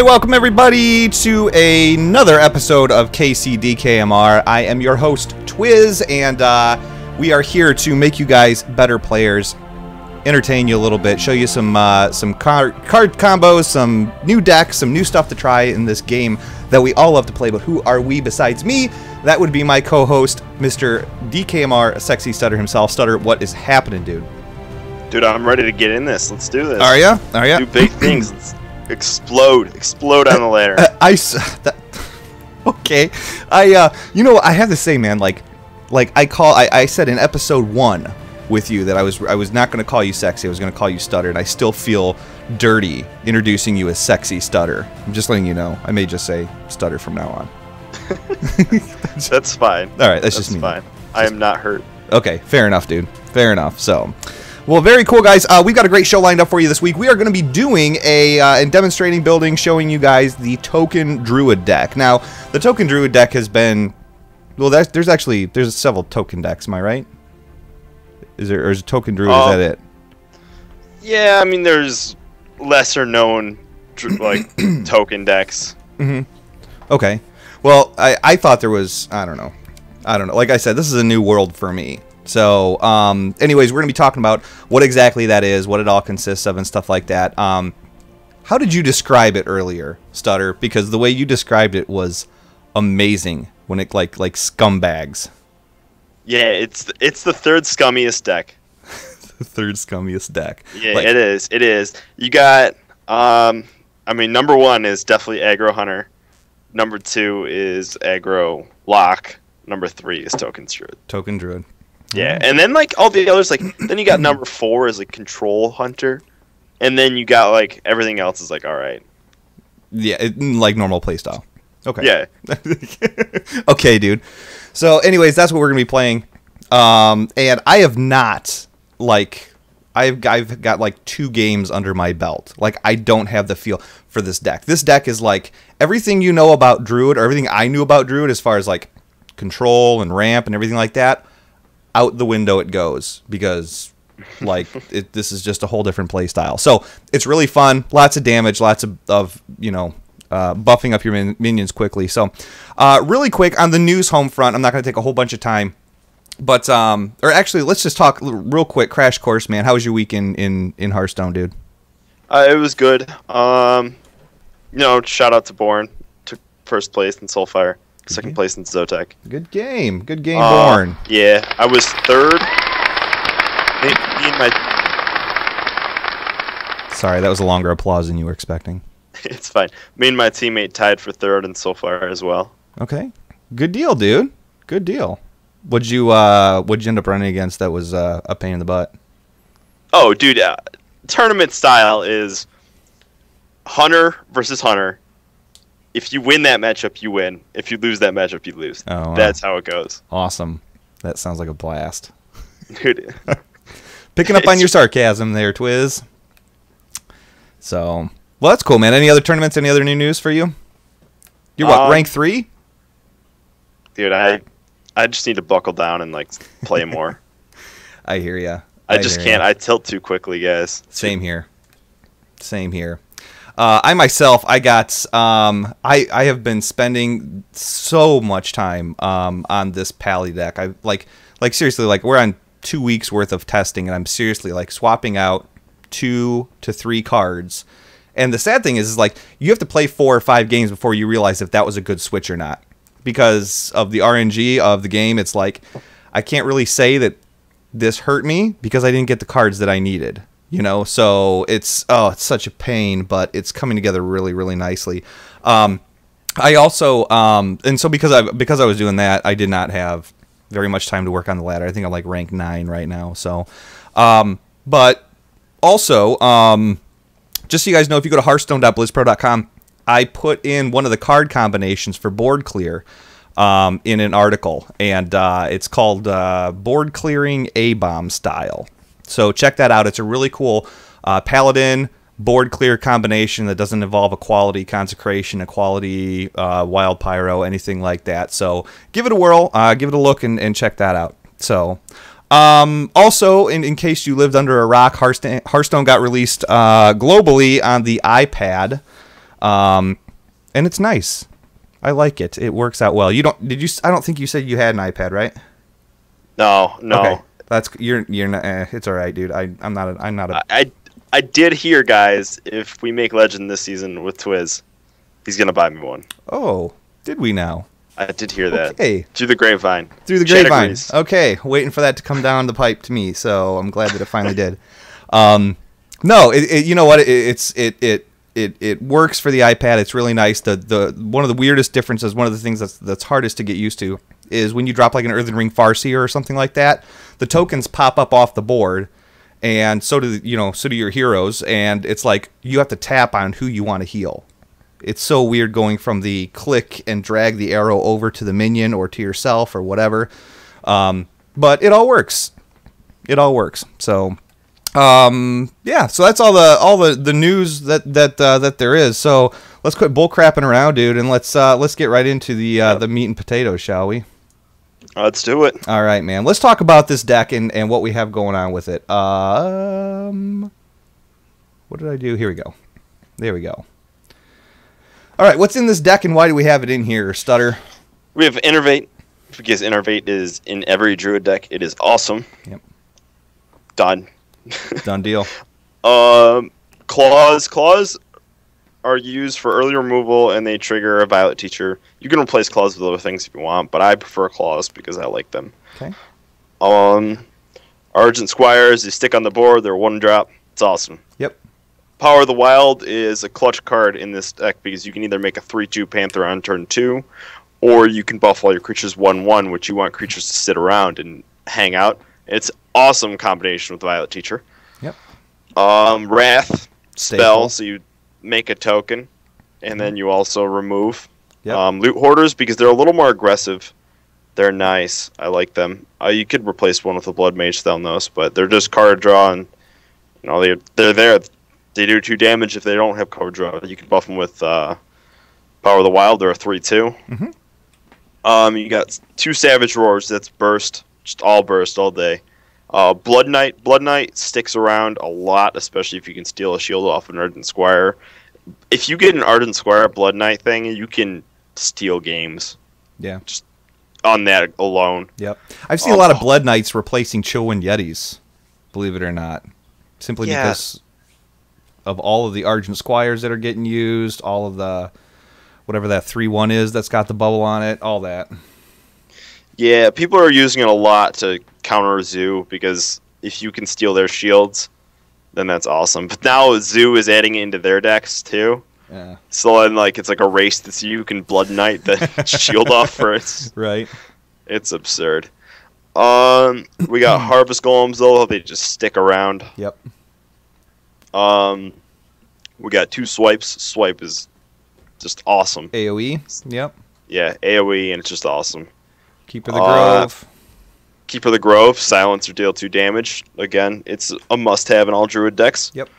welcome everybody to another episode of KCDKMR. I am your host, Twiz, and we are here to make you guys better players, entertain you a little bit, show you some card combos, some new decks, some new stuff to try in this game that we all love to play. But who are we besides me? That would be my co-host, Mr. DKMR, Sexy Stutter himself. Stutter, what is happening, dude? Dude, I'm ready to get in this. Let's do this. Are ya? Are ya? Do big things. Let's explode on the ladder. Okay. You know, I have to say, man, I said in episode 1 with you that I was not going to call you Sexy. I was going to call you Stutter, and I still feel dirty introducing you as Sexy Stutter. I'm just letting you know. I may just say Stutter from now on. That's fine. All right, that's just me. Fine. I am not hurt. Okay, fair enough, dude. Fair enough. So, well, very cool, guys. We've got a great show lined up for you this week. We are going to be doing and demonstrating, building, showing you guys the Token Druid deck. Now, the Token Druid deck has been, well, there's several Token decks. Am I right? Is a Token Druid? Is that it? Yeah, I mean, there's lesser known token decks. Mm-hmm. Okay. Well, I thought there was, I don't know. Like I said, this is a new world for me. So, anyways, we're going to be talking about what exactly that is, what it all consists of, and stuff like that. How did you describe it earlier, Stutter? Because the way you described it was amazing. When it like scumbags. Yeah, it's the third scummiest deck. The third scummiest deck. Yeah, it is. It is. You got, I mean, number 1 is definitely Aggro Hunter. Number 2 is Aggro Lock. Number 3 is Token Druid. Token Druid. Yeah, and then all the others, then you got number 4 is Control Hunter, and then you got everything else is all right. Yeah, like normal playstyle. Okay. Yeah. Okay, dude. So, anyways, that's what we're gonna be playing. And I have not I've got 2 games under my belt. I don't have the feel for this deck. This deck is everything you know about Druid, or everything I knew about Druid as far as control and ramp and everything like that. Out the window it goes, because this is just a whole different play style. So it's really fun, lots of damage, lots of buffing up your minions quickly. So really quick on the news home front, I'm not going to take a whole bunch of time, but or actually let's just talk real quick. Crash course, man. How was your week in Hearthstone, dude? It was good. Shout out to Born. Took first place in Soulfire. Second place in Zotek. Good game, Born. Yeah, I was 3rd. Me and my... Sorry, that was a longer applause than you were expecting. It's fine. Me and my teammate tied for 3rd in Soulfire as well. Okay, good deal, dude. Good deal. What'd you end up running against that was a pain in the butt? Oh, dude, tournament style is Hunter versus Hunter. If you win that matchup, you win. If you lose that matchup, you lose. Oh, wow. That's how it goes. Awesome. That sounds like a blast. Dude. Picking up on your sarcasm there, Twiz. So, well, that's cool, man. Any other tournaments? Any other new news for you? You're what, rank 3? Dude, I just need to buckle down and play more. I hear ya. I just can't. I tilt too quickly, guys. Same here. Same here. I myself, I have been spending so much time on this Pally deck. I seriously, we're on 2 weeks worth of testing, and I'm seriously swapping out 2 to 3 cards. And the sad thing is you have to play 4 or 5 games before you realize if that was a good switch or not, because of the RNG of the game. It's I can't really say that this hurt me because I didn't get the cards that I needed. So it's such a pain, but it's coming together really, really nicely. I also and so because I was doing that, I did not have very much time to work on the ladder. I think I'm rank 9 right now. So, but also, just so you guys know, if you go to hearthstone.blizzpro.com, I put in one of the card combinations for board clear in an article, and it's called board clearing A-bomb style. So check that out. It's a really cool Paladin board clear combination that doesn't involve a quality Consecration, a quality Wild Pyro, anything like that. So give it a whirl, give it a look, and check that out. So Also, in case you lived under a rock, Hearthstone got released globally on the iPad and it's nice. I like it. It works out well. You don't? Did you? I don't think you said you had an iPad, right? No. Okay. That's you're not. It's all right, dude. I'm not a. I did hear, guys, if we make Legend this season with Twiz, he's gonna buy me one. Oh, did we now? I did hear that. Okay. Through the grapevine. Through the grapevine. Okay, waiting for that to come down the pipe to me. So I'm glad that it finally did. No, you know what? It works for the iPad. It's really nice. The one of the weirdest differences, one of the things that's hardest to get used to, is when you drop like an Earthen Ring Farseer or something like that. The tokens pop up off the board, and so do your heroes. And it's like you have to tap on who you want to heal. It's so weird going from the click and drag the arrow over to the minion or to yourself or whatever. But it all works. It all works. So, yeah. So that's all the news that there is. So let's quit bull crapping around, dude, and let's get right into the meat and potatoes, shall we? Let's do it. All right, man. Let's talk about this deck and what we have going on with it. What did I do? Here we go. There we go. All right, what's in this deck and why do we have it in here, Stutter? We have Innervate, because Innervate is in every Druid deck. It is awesome. Yep. Done. Done deal. Claws. Claws are used for early removal, and they trigger a Violet Teacher. You can replace Claws with other things if you want, but I prefer Claws because I like them. Okay. Argent Squires, they stick on the board. They're 1-drop. It's awesome. Yep. Power of the Wild is a clutch card in this deck because you can either make a 3/2 Panther on turn 2, or you can buff all your creatures 1/1, which you want creatures to sit around and hang out. It's awesome combination with Violet Teacher. Yep. Wrath Staple. spell, so you make a token, and then you also remove. Yep. Loot Hoarders, because they're a little more aggressive. They're nice. I like them. You could replace one with a Blood Mage Thelnos, but they're just card draw, and they're there. They do 2 damage if they don't have card draw. You can buff them with Power of the Wild. They're a 3/2. Mm-hmm. You got 2 Savage Roars. That's burst. Just all burst all day. Blood Knight. Blood Knight sticks around a lot, especially if you can steal a shield off an Ardent Squire. If you get an Ardent Squire Blood Knight thing, you can steal games. Yeah. Just on that alone. Yep. I've seen a lot of Blood Knights replacing Chillwind Yetis, believe it or not. Simply because of all of the Argent Squires that are getting used, all of the whatever that 3/1 is that's got the bubble on it, all that. Yeah, people are using it a lot to counter Zoo, because if you can steal their shields, then that's awesome. But now Zoo is adding it into their decks too. Yeah. So then, it's like a race that you can Blood Knight the shield off first. Right. It's absurd. We got Harvest Golems though. They just stick around. Yep. We got 2 Swipes. Swipe is just awesome. AoE. Yep. Yeah, AoE, and it's just awesome. Keeper of the Grove. Keeper of the Grove. Silence or deal 2 damage. Again, it's a must-have in all Druid decks. Yep.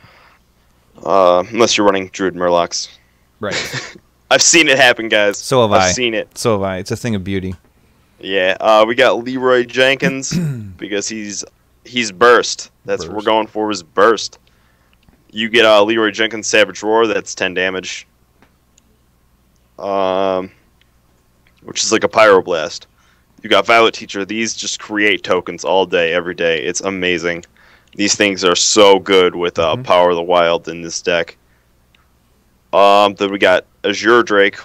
Unless you're running Druid Murlocs. Right. I've seen it happen, guys. So have I. I've seen it. So have I. It's a thing of beauty. Yeah. We got Leroy Jenkins because he's burst. That's what we're going for, is burst. You get Leroy Jenkins Savage Roar. That's 10 damage. Which is like a Pyroblast. You got Violet Teacher. These just create tokens all day, every day. It's amazing. These things are so good with Power of the Wild in this deck. Then we got Azure Drake.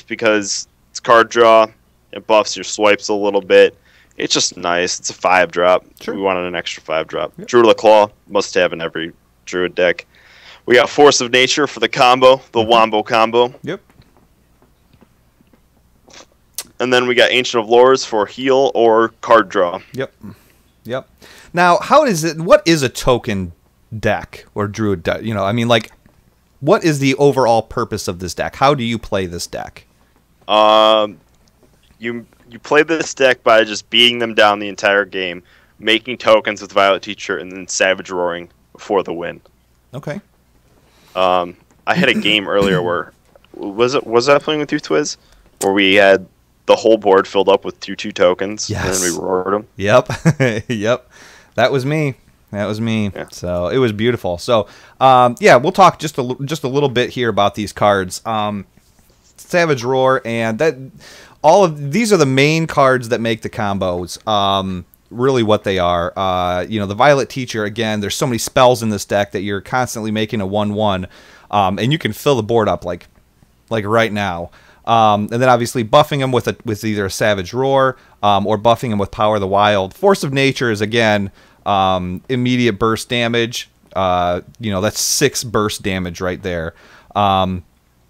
Because it's card draw. It buffs your swipes a little bit. It's just nice. It's a 5-drop. Sure. We wanted an extra 5-drop. Yep. Druid of the Claw. Must have in every Druid deck. We got Force of Nature for the combo. The Wombo combo. Yep. And then we got Ancient of Lores for heal or card draw. Yep. Yep. Now, what is a token deck or Druid deck? What is the overall purpose of this deck? How do you play this deck? You play this deck by just beating them down the entire game, making tokens with Violet Teacher, and then Savage Roaring for the win. Okay. I had a game earlier where was I playing with you, Twiz? Where we had the whole board filled up with 2/2 tokens. Yes. And then we roared them. Yep. Yep. That was me. That was me. Yeah. So it was beautiful. So yeah, we'll talk just a little bit here about these cards. Savage Roar, and that all of these are the main cards that make the combos. Really, what they are. You know, the Violet Teacher. Again, there's so many spells in this deck that you're constantly making a 1/1, and you can fill the board up like right now. And then obviously buffing them with either a Savage Roar or buffing them with Power of the Wild. Force of Nature is again immediate burst damage. You know, that's 6 burst damage right there.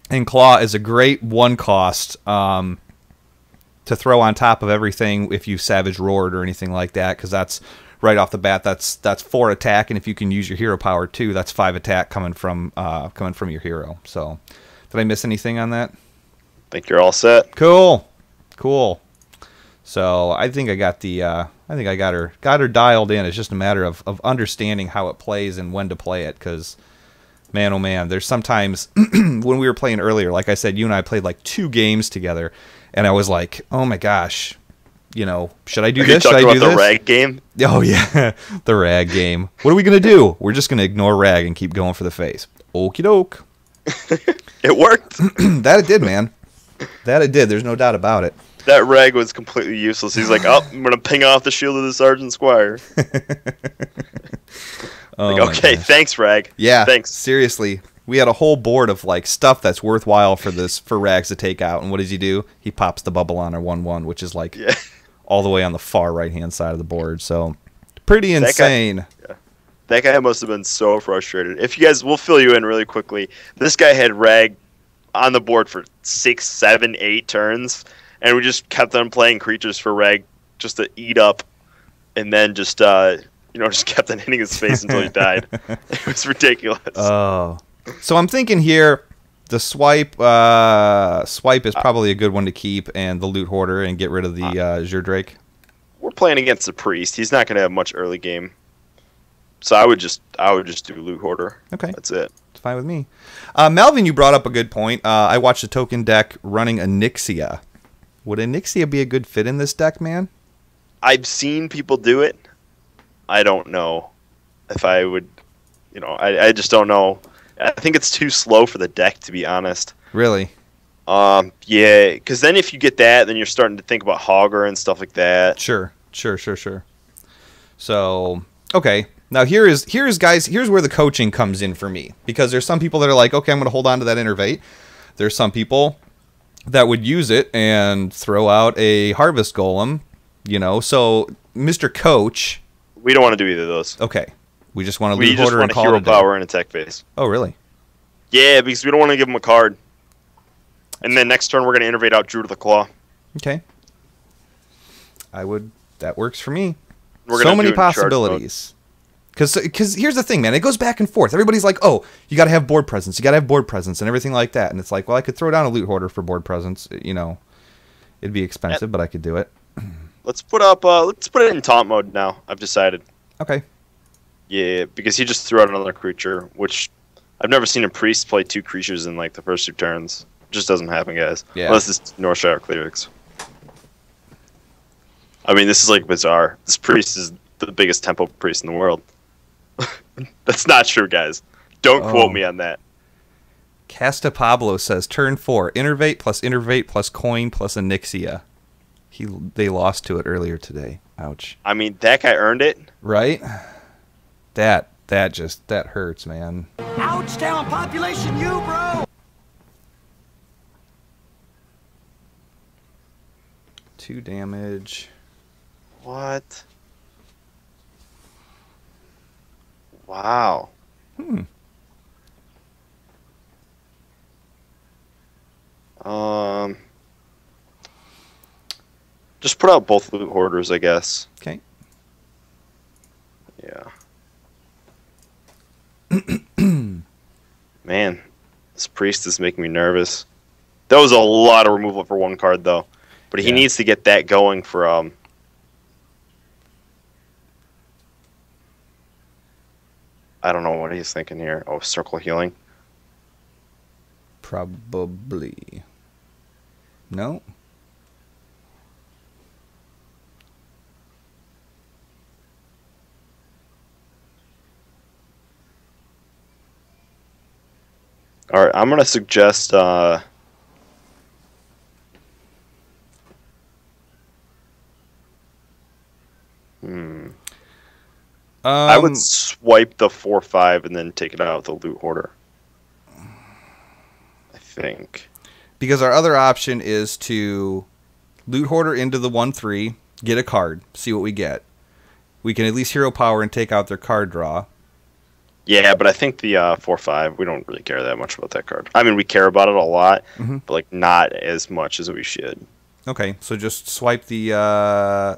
And Claw is a great 1-cost to throw on top of everything if you Savage Roared or anything like that, because that's right off the bat. That's 4 attack, and if you can use your hero power too, that's 5 attack coming from your hero. So, did I miss anything on that? I think you're all set. Cool. So I think I got her dialed in. It's just a matter of understanding how it plays and when to play it, because man, oh man, there's sometimes when we were playing earlier, like I said, you and I played like 2 games together, and I was like, oh my gosh, you know, should I do this? Should I do this? The rag game? Oh yeah, the rag game. What are we gonna do? We're just gonna ignore rag and keep going for the face. Okie doke. It worked. That it did, man. That it did. There's no doubt about it. That rag was completely useless. He's like, oh, I'm gonna ping off the shield of the Sergeant Squire. Oh, like, okay, thanks, Rag. Yeah, thanks. Seriously, we had a whole board of like stuff that's worthwhile for Rags to take out. And what does he do? He pops the bubble on our 1/1, which is like all the way on the far right hand side of the board. So pretty insane. That guy must have been so frustrated. If you guys, we'll fill you in really quickly. This guy had Rag on the board for 6, 7, 8 turns, and we just kept on playing creatures for Rag just to eat up, and then just just kept on hitting his face until he died. It was ridiculous. Oh, so I'm thinking here, the swipe is probably a good one to keep, and the Loot Hoarder, and get rid of the Zerdrake. We're playing against the Priest. He's not going to have much early game, so I would just do Loot Hoarder. Okay, that's it. It's fine with me. Melvin, you brought up a good point. I watched a token deck running Onyxia. Would Onyxia be a good fit in this deck, man? I've seen people do it. I don't know if I would, I just don't know. I think it's too slow for the deck, to be honest. Really? Yeah, because then if you get that, then you're starting to think about Hogger and stuff like that. Sure. So, okay. Now here's where the coaching comes in for me, because there's some people that are like, okay, I'm going to hold on to that Innervate. There's some people that would use it and throw out a Harvest Golem, So, Mr. Coach, we don't want to do either of those. Okay. We just want to Loot Hoarder and call it a day. We just want a hero power and attack phase. Oh, really? Yeah, because we don't want to give him a card. And then next turn we're going to Innervate out Druid of the Claw. Okay. That works for me. We're so many possibilities. Because here's the thing, man. It goes back and forth. Everybody's like, oh, you got to have board presence. You got to have board presence and everything like that. And it's like, well, I could throw down a Loot Hoarder for board presence. It'd be expensive, but I could do it. Let's put it in taunt mode now. I've decided. Okay. Yeah, because he just threw out another creature, which I've never seen a priest play 2 creatures in like the first 2 turns. It just doesn't happen, guys. Yeah. Unless it's Northshire Clerics. I mean, this is like bizarre. This priest is the biggest tempo priest in the world. That's not true, guys. Don't quote me on that. Casta Pablo says turn 4, Innervate plus coin plus Onyxia. They lost to it earlier today. Ouch. I mean, that guy earned it. Right? That hurts, man. Ouch, down population, you, bro. 2 damage. What? Wow. Just put out both Loot Hoarders, I guess. Okay. Yeah. Man, this priest is making me nervous. That was a lot of removal for 1 card, though. But he needs to get that going for I don't know what he's thinking here. Oh, Circle Healing. Probably. No. All right, I'm gonna suggest. I would swipe the 4/5 and then take it out with the loot hoarder. I think. Because our other option is to loot hoarder into the 1/3, get a card, see what we get. We can at least hero power and take out their card draw. Yeah, but I think the 4/5, we don't really care that much about that card. I mean, we care about it a lot, but like not as much as we should. Okay, so just swipe the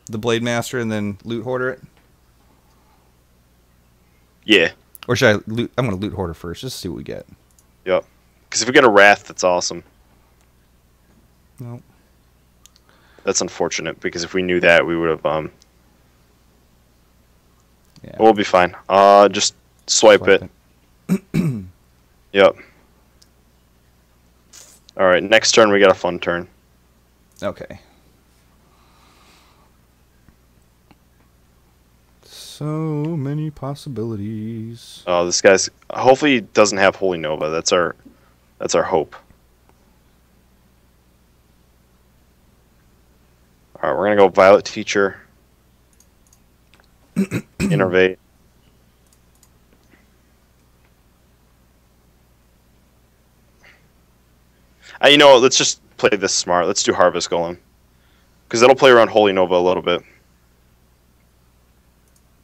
Blade Master and then loot hoarder it. Yeah. Or should I loot? I'm gonna loot hoarder first, just to see what we get. Yep. Because if we get a Wrath, that's awesome. No. That's unfortunate because if we knew that, we would have. Yeah. We'll be fine. Just swipe it. Yep. All right. Next turn, we got a fun turn. Okay. So many possibilities. Oh, this guy's hopefully he doesn't have Holy Nova. That's our hope. All right, we're gonna go Violet Teacher. Innervate. You know what? Let's just play this smart. Let's do Harvest Golem because that'll play around Holy Nova a little bit.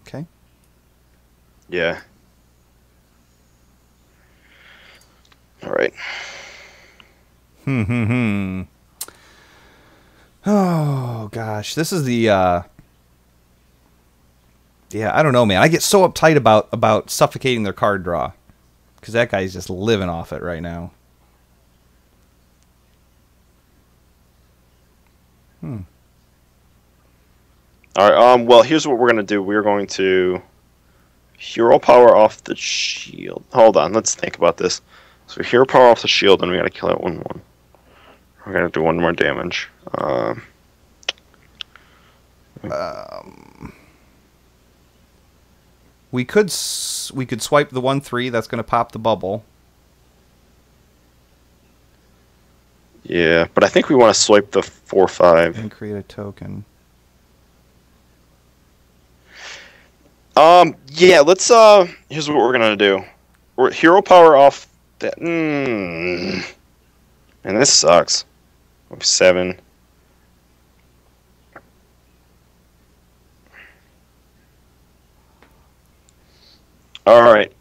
Okay. Yeah. All right. Oh gosh, this is the yeah, I don't know, man. I get so uptight about suffocating their card draw because that guy's just living off it right now. All right. Well, here's what we're gonna do. We're going to hero power off the shield. Hold on. Let's think about this. So hero power off the shield, and we gotta kill that 1/1. We're gonna do 1 more damage. We could swipe the 1/3. That's gonna pop the bubble. Yeah, but I think we want to swipe the 4/5 and create a token. Yeah, let's here's what we're gonna do. We're hero power off that and this sucks. 7. Alright.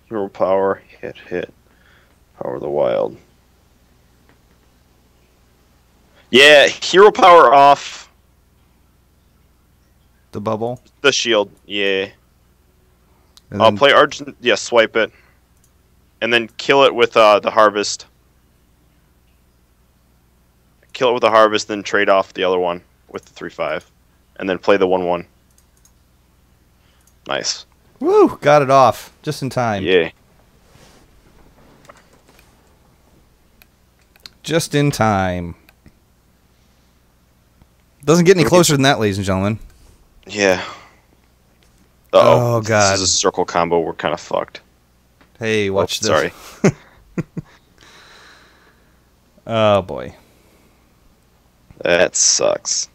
Hero power, hit. Power the wild. Yeah, hero power off the bubble? The shield, yeah. I'll play Argent. Yeah, swipe it. And then kill it with the harvest. Kill it with the harvest, then trade off the other one with the 3/5. And then play the 1/1. Nice. Woo! Got it off. Just in time. Yeah. Just in time. Doesn't get any closer than that, ladies and gentlemen. Yeah. Oh, God. This is a circle combo. We're kind of fucked. Hey, watch this. Sorry. Oh, boy. That sucks.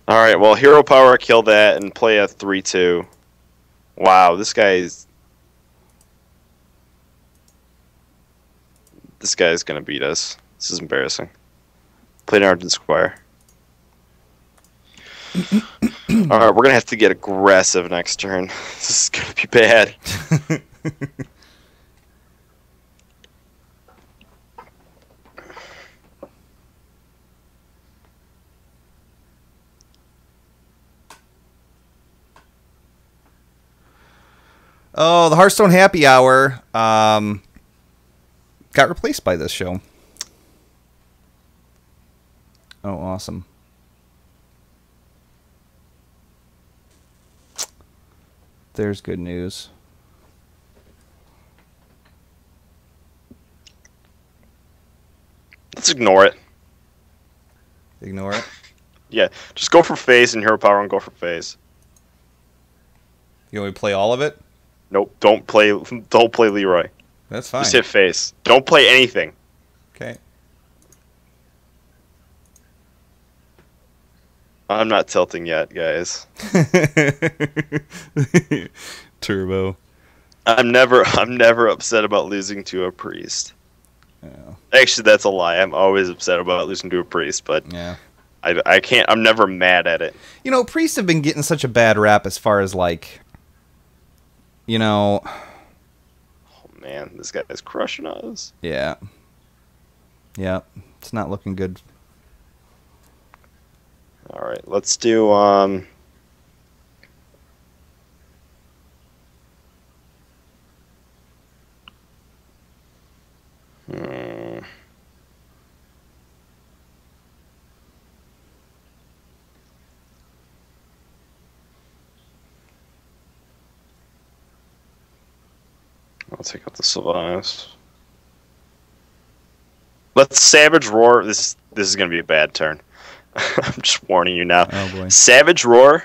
Alright, well, hero power, kill that, and play a 3/2. Wow, this guy's gonna beat us. This is embarrassing. Play an Argent Squire. Alright, we're gonna have to get aggressive next turn. This is gonna be bad. Oh, the Hearthstone Happy Hour got replaced by this show. Oh, awesome. There's good news. Let's ignore it. Ignore it? Yeah, just go for phase and hero power and go for phase. You want me to play all of it? Nope. Don't play Leroy. That's fine. Just hit face. Don't play anything. Okay. I'm not tilting yet, guys. Turbo. I'm never upset about losing to a priest. Yeah. Actually, that's a lie. I'm always upset about losing to a priest, but Yeah. I can't. I'm never mad at it. You know, priests have been getting such a bad rap as far as like, you know. Oh man, this guy is crushing us. Yeah. Yeah. It's not looking good. All right, let's do I'll take out the Sylvanas. Let's Savage Roar. This is gonna be a bad turn. I'm just warning you now. Oh boy. Savage Roar.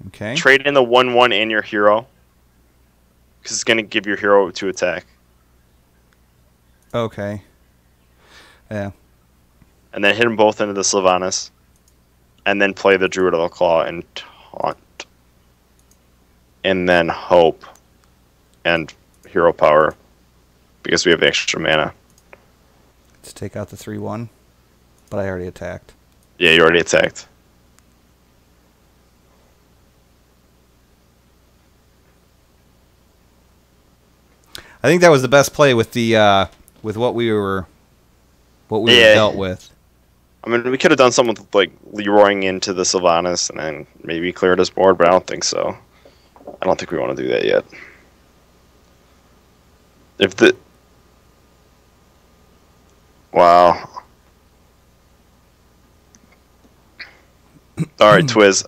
Okay. Trade in the 1/1 and your hero, because it's gonna give your hero to attack. Okay. Yeah. And then hit them both into the Sylvanas, and then play the Druid of the Claw and taunt, and then hope, and hero power, because we have extra mana. Let's take out the 3/1, but I already attacked. Yeah, you already attacked. I think that was the best play with the with what we were dealt with. I mean, we could have done something with, like, Leroying into the Sylvanas and then maybe cleared his board, but I don't think so. I don't think we want to do that yet. If the... Wow. Alright, Twiz.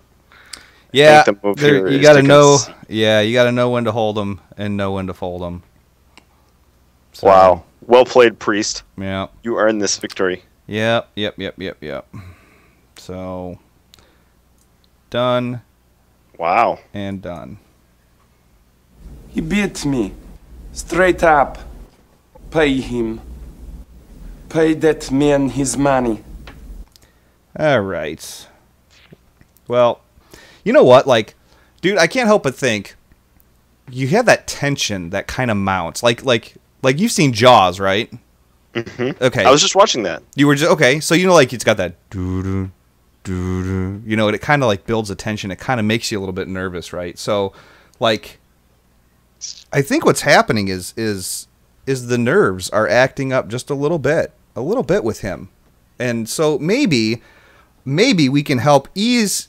Yeah, the move there, here you is got to to know. cons- Yeah, you got to know when to hold them and know when to fold them. So, Wow. Well played, Priest. Yeah. You earned this victory. Yep. So, done Wow. and done. He beat me. Straight up. Pay him. Pay that man his money. All right. Well, you know what? Like, dude, I can't help but think you have that tension that kind of mounts. Like you've seen Jaws, right? Mm-hmm. Okay. I was just watching that. You were just okay. So you know, like it's got that doo doo, you know, and it kind of like builds a tension. It kind of makes you a little bit nervous, right? So, like, I think what's happening is the nerves are acting up just a little bit with him, and so maybe we can help ease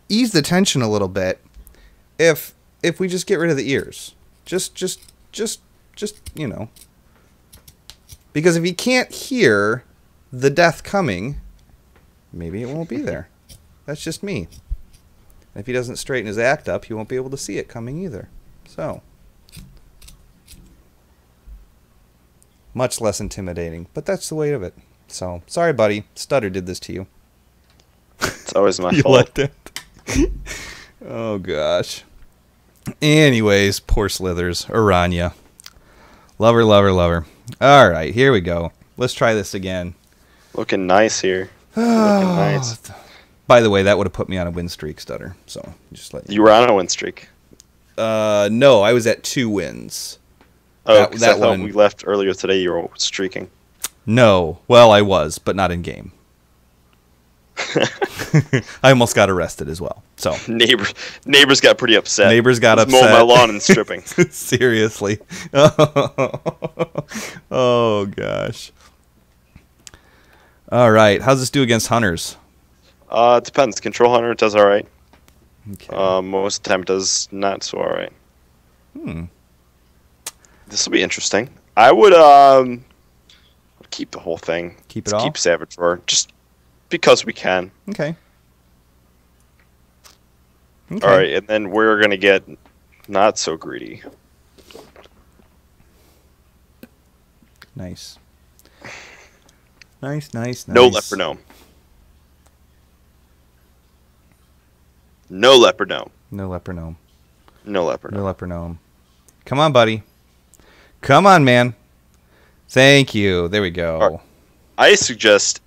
the tension a little bit if we just get rid of the ears, just you know. Because if he can't hear the death coming, maybe it won't be there. That's just me. If he doesn't straighten his act up, he won't be able to see it coming either. So, much less intimidating, but that's the way of it. So, sorry, buddy. Stutter did this to you. It's always my You fault. liked it? Oh, gosh. Anyways, poor Slithers. Aranya. Love her. All right, here we go. Let's try this again. Looking nice here. Looking nice. By the way, that would have put me on a win streak, Stutter. So just let You were on a win streak. no, I was at 2 wins. Oh, because I thought one- we left earlier today you were streaking. No, well, I was, but not in game. I almost got arrested as well. So Neighbors got pretty upset. Neighbors got Mowing upset. my lawn and stripping. Seriously. Oh gosh. All right, how's this do against hunters? It depends. Control Hunter does all right. Okay. Most of the time it does not so all right. This will be interesting. I would keep the whole thing. Keep it Let's all? Keep Savage Roar just because we can. Okay. All right, and then we're gonna get not so greedy. Nice. Nice. No Leopard Gnome. No Leopard Gnome. No leper gnome. No leper No gnome. leper gnome. Come on, buddy. Come on, man. Thank you. There we go. Right. I suggest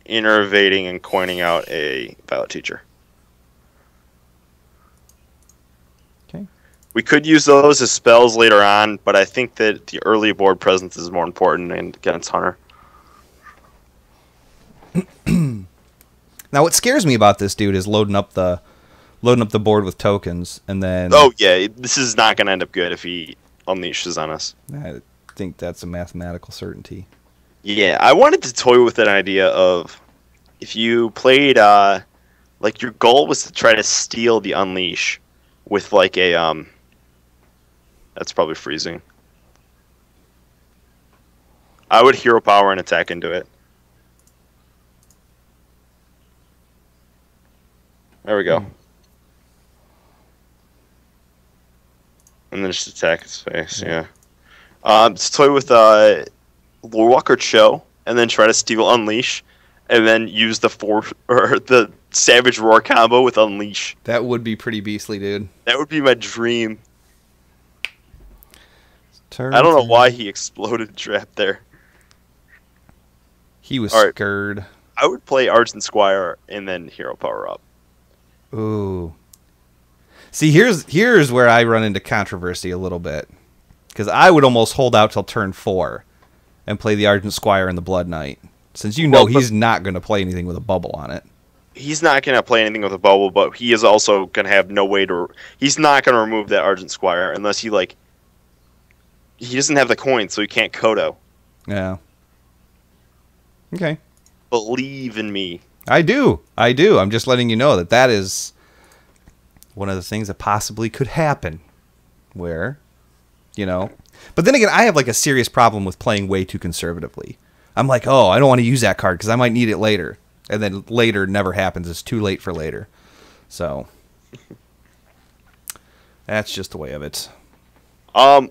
innovating and coining out a Violet Teacher. Okay. We could use those as spells later on, but I think that the early board presence is more important against Hunter. Now, what scares me about this dude is loading up the board with tokens, and then. Oh yeah, this is not going to end up good if he unleashes on us. I think that's a mathematical certainty. Yeah, I wanted to toy with an idea of if you played like your goal was to try to steal the unleash with like a that's probably freezing. I would hero power and attack into it. There we go. And then just attack its face, yeah. Just toy with Lorewalker Cho, and then try to steal Unleash, and then use the Savage Roar combo with Unleash. That would be pretty beastly, dude. That would be my dream. I don't know why he exploded trap there. He was All right. scared. I would play Argent Squire and then hero power up. Ooh. See, here's where I run into controversy a little bit. Because I would almost hold out till turn 4 and play the Argent Squire and the Blood Knight. Since you know he's not going to play anything with a bubble on it. He's not going to play anything with a bubble, but he is also going to have no way to... He's not going to remove that Argent Squire unless he, like... He doesn't have the coin, so he can't Kodo. Yeah. Okay. Believe in me. I do. I'm just letting you know that is one of the things that possibly could happen. Where, But then again, I have like a serious problem with playing way too conservatively. I'm like, oh, I don't want to use that card because I might need it later. And then later never happens. It's too late for later. So, that's just the way of it. Oh,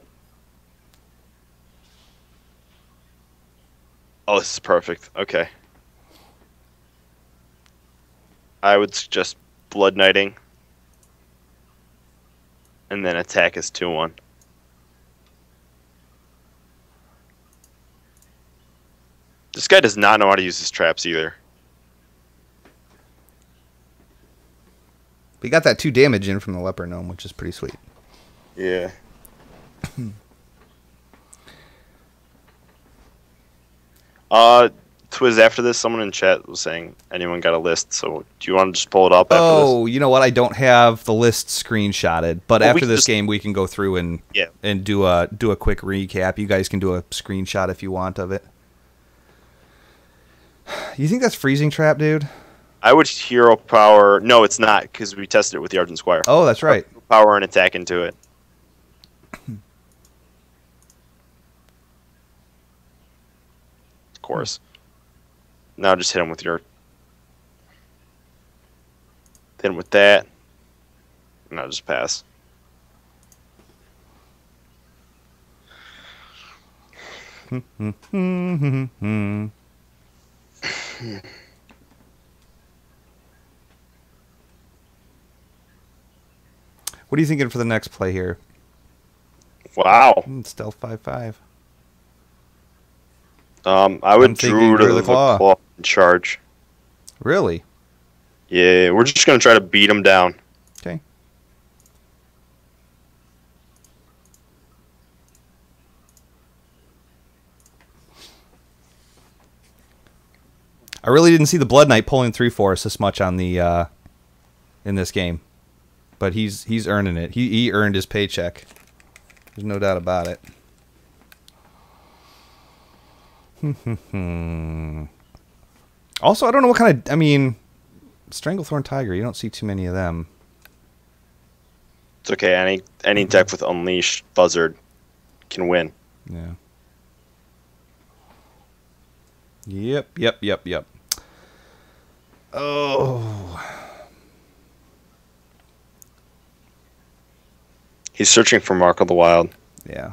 this is perfect. Okay. I would suggest Blood Knighting. And then attack is 2-1. This guy does not know how to use his traps either. We got that 2 damage in from the Leper Gnome, which is pretty sweet. Yeah. Twiz, after this, someone in chat was saying anyone got a list, so do you want to just pull it up after this? Oh, you know what? I don't have the list screenshotted, but Well, after this game, we can go through and do a quick recap. You guys can do a screenshot if you want of it. You think that's freezing trap, dude? I would hero power. No, it's not, because we tested it with the Argent Squire. Oh, that's right. Power and attack into it. Of course. Now just hit him with your... Hit him with that. Now just pass. What are you thinking for the next play here? Wow. Stealth 5/5. I would Druid of the Claw in charge. Really? Yeah, we're just going to try to beat him down. Okay. I really didn't see the Blood Knight pulling through for us this much on the in this game. But he's earning it. He earned his paycheck. There's no doubt about it. Also, I don't know what kind of... I mean, Stranglethorn Tiger, you don't see too many of them. It's okay. Any deck with Unleash Buzzard can win. Yeah. Yep. Oh. He's searching for Mark of the Wild. Yeah.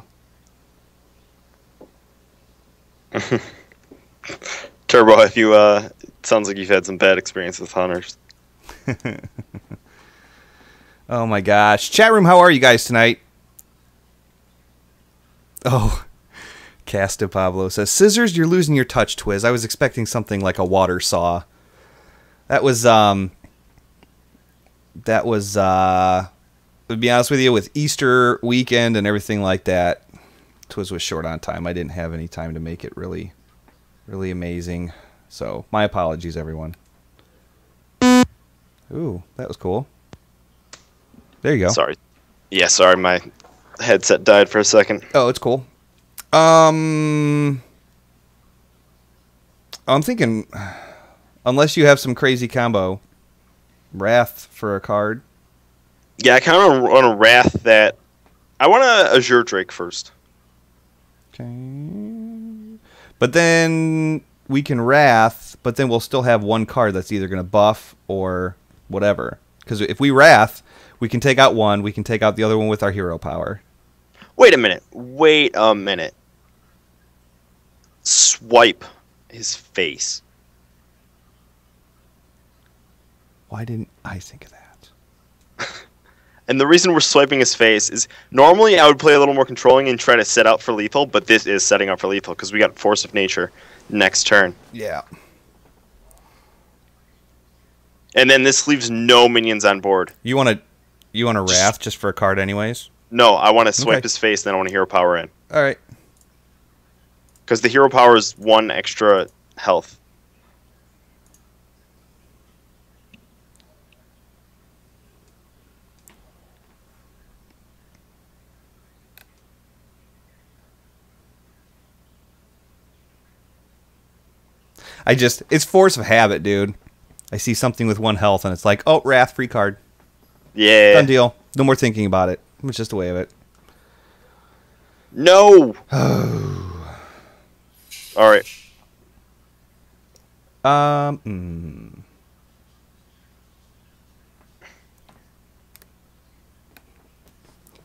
Turbo, if you it sounds like you've had some bad experience with hunters. Oh my gosh. Chat room, how are you guys tonight? Oh, Casta Pablo says, Scissors, you're losing your touch, Twiz. I was expecting something like a water saw. That was, to be honest with you, with Easter weekend and everything like that, Twiz was short on time. I didn't have any time to make it really, really amazing. So, my apologies, everyone. Ooh, that was cool. There you go. Sorry. Yeah, sorry, my headset died for a second. Oh, it's cool. I'm thinking, unless you have some crazy combo, Wrath for a card. Yeah, I kind of want a Wrath that... I want a Azure Drake first. Okay. But then we can Wrath, but then we'll still have one card that's either going to buff or whatever. Because if we Wrath, we can take out one, we can take out the other one with our hero power. Wait a minute. Wait a minute. Swipe his face. Why didn't I think of that? And the reason we're swiping his face is normally I would play a little more controlling and try to set up for lethal, but this is setting up for lethal because we got Force of Nature next turn. Yeah. And then this leaves no minions on board. You want to Wrath just for a card anyways? No, I want to swipe his face, then I want to hero power in. All right. Because the hero power is 1 extra health. It's force of habit, dude. I see something with 1 health, and it's like, oh, Wrath, free card. Yeah. Done deal. No more thinking about it. It's just the way of it. No! Alright.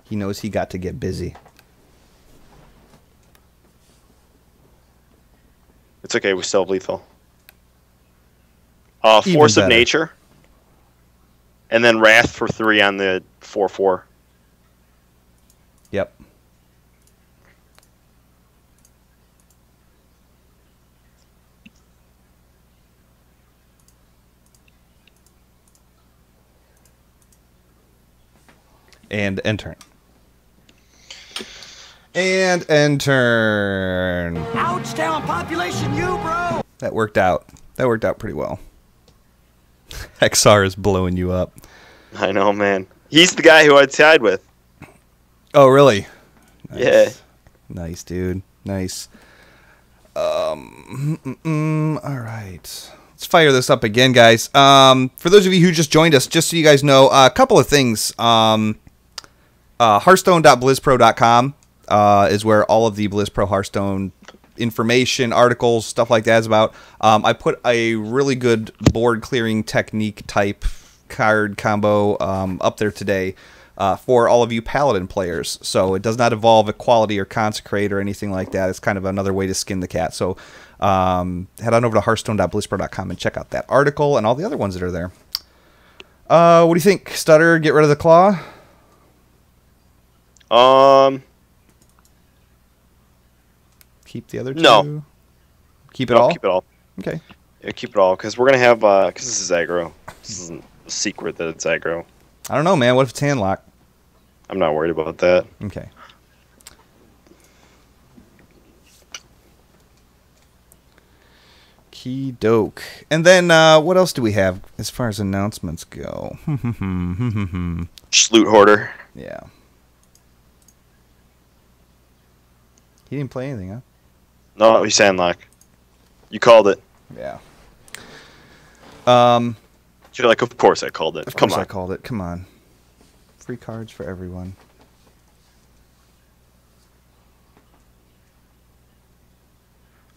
He knows he got to get busy. It's okay, we still have lethal. Force of Nature. And then Wrath for 3 on the 4/4. Yep. And end turn. And end turn. Ouch, town population, you, bro! That worked out. That worked out pretty well. XR is blowing you up. I know, man. He's the guy who I tied with. Oh, really? Nice. Yeah. Nice, dude. Nice. All right. Let's fire this up again, guys. For those of you who just joined us, just so you guys know, a couple of things. Hearthstone.blizzpro.com is where all of the BlizzPro Hearthstone information, articles, stuff like that is about. I put a really good board clearing technique type card combo up there today for all of you Paladin players. So it does not involve Equality or Consecrate or anything like that. It's kind of another way to skin the cat. So head on over to hearthstone.blizzpro.com and check out that article and all the other ones that are there. What do you think, Stutter? Get rid of the claw? Keep the other two? No. Keep it all? Keep it all. Okay. Yeah, keep it all, because we're going to have, because this is aggro. This isn't a secret that it's aggro. I don't know, man. What if it's handlock? I'm not worried about that. Okay. Key doke. And then, what else do we have as far as announcements go? Loot Hoarder. Yeah. He didn't play anything, huh? No, he's handlock. You called it. Yeah. You're like, of course I called it. Of course I called it. Come on. Free cards for everyone.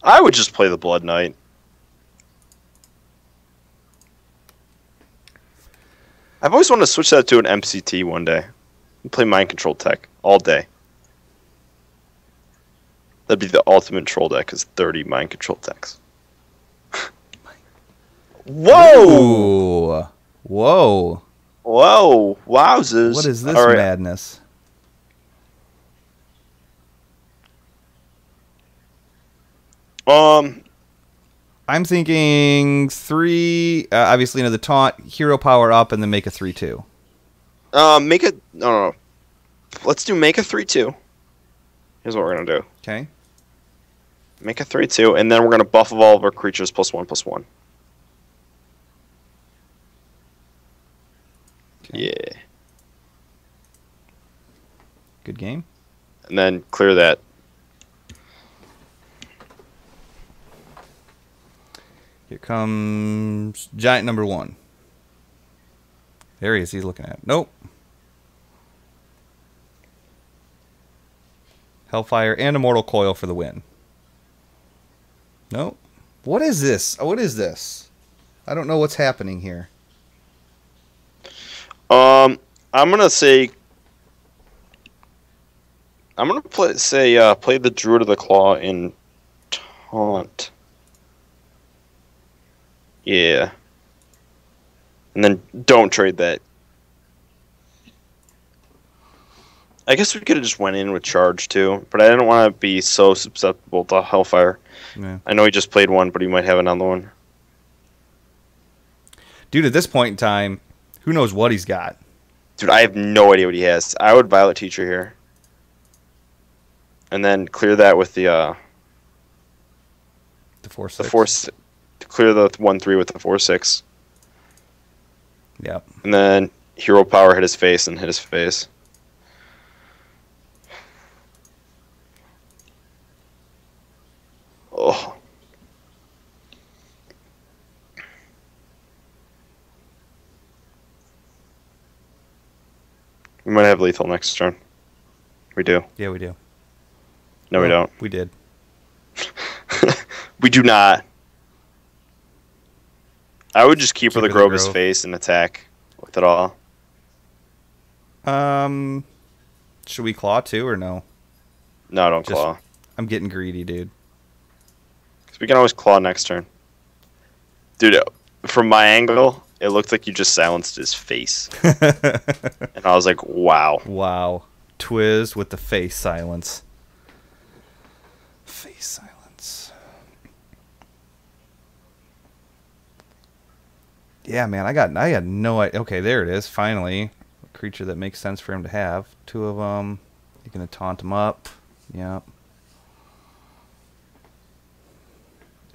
I would just play the Blood Knight. I've always wanted to switch that to an MCT one day. And play Mind Control Tech all day. That'd be the ultimate troll deck, is 30 Mind Control Techs. Whoa! Ooh. Whoa. Whoa, wowzers! What is this All right. madness? I'm thinking 3. Obviously, the taunt, hero power up, and then make a 3/2. Make it. No. Let's do make a 3/2. Here's what we're gonna do. Okay. Make a 3/2, and then we're gonna buff evolve our creatures +1/+1. Okay. Yeah. Good game. And then clear that. Here comes giant number 1. There he is. He's looking at it. Nope. Hellfire and Immortal Coil for the win. Nope. What is this? What is this? I don't know what's happening here. I'm gonna say. I'm gonna play the Druid of the Claw in taunt. Yeah. And then don't trade that. I guess we could have just went in with charge too, but I didn't want to be so susceptible to Hellfire. Yeah. I know he just played one, but he might have another one. Dude, at this point in time, who knows what he's got? Dude, I have no idea what he has. I would Violet Teacher here. And then clear that with the 4/6. Clear the 1/3 with the 4/6. Yep. And then hero power hit his face and hit his face. Oh. We might have lethal next turn. We do. Yeah, we do. No, we don't. We did. We do not. I would just keep her the Keep her the Grove's Grove. face and attack with it all. Should we claw too or no? No, don't Just- claw. I'm getting greedy, dude. 'Cause we can always claw next turn. Dude, from my angle, it looked like you just silenced his face. And I was like, wow. Wow. Twiz with the face silence. Face silence. Yeah, man, I got no idea. Okay, there it is. Finally, a creature that makes sense for him to have. 2 of them. You're gonna taunt him up. Yep.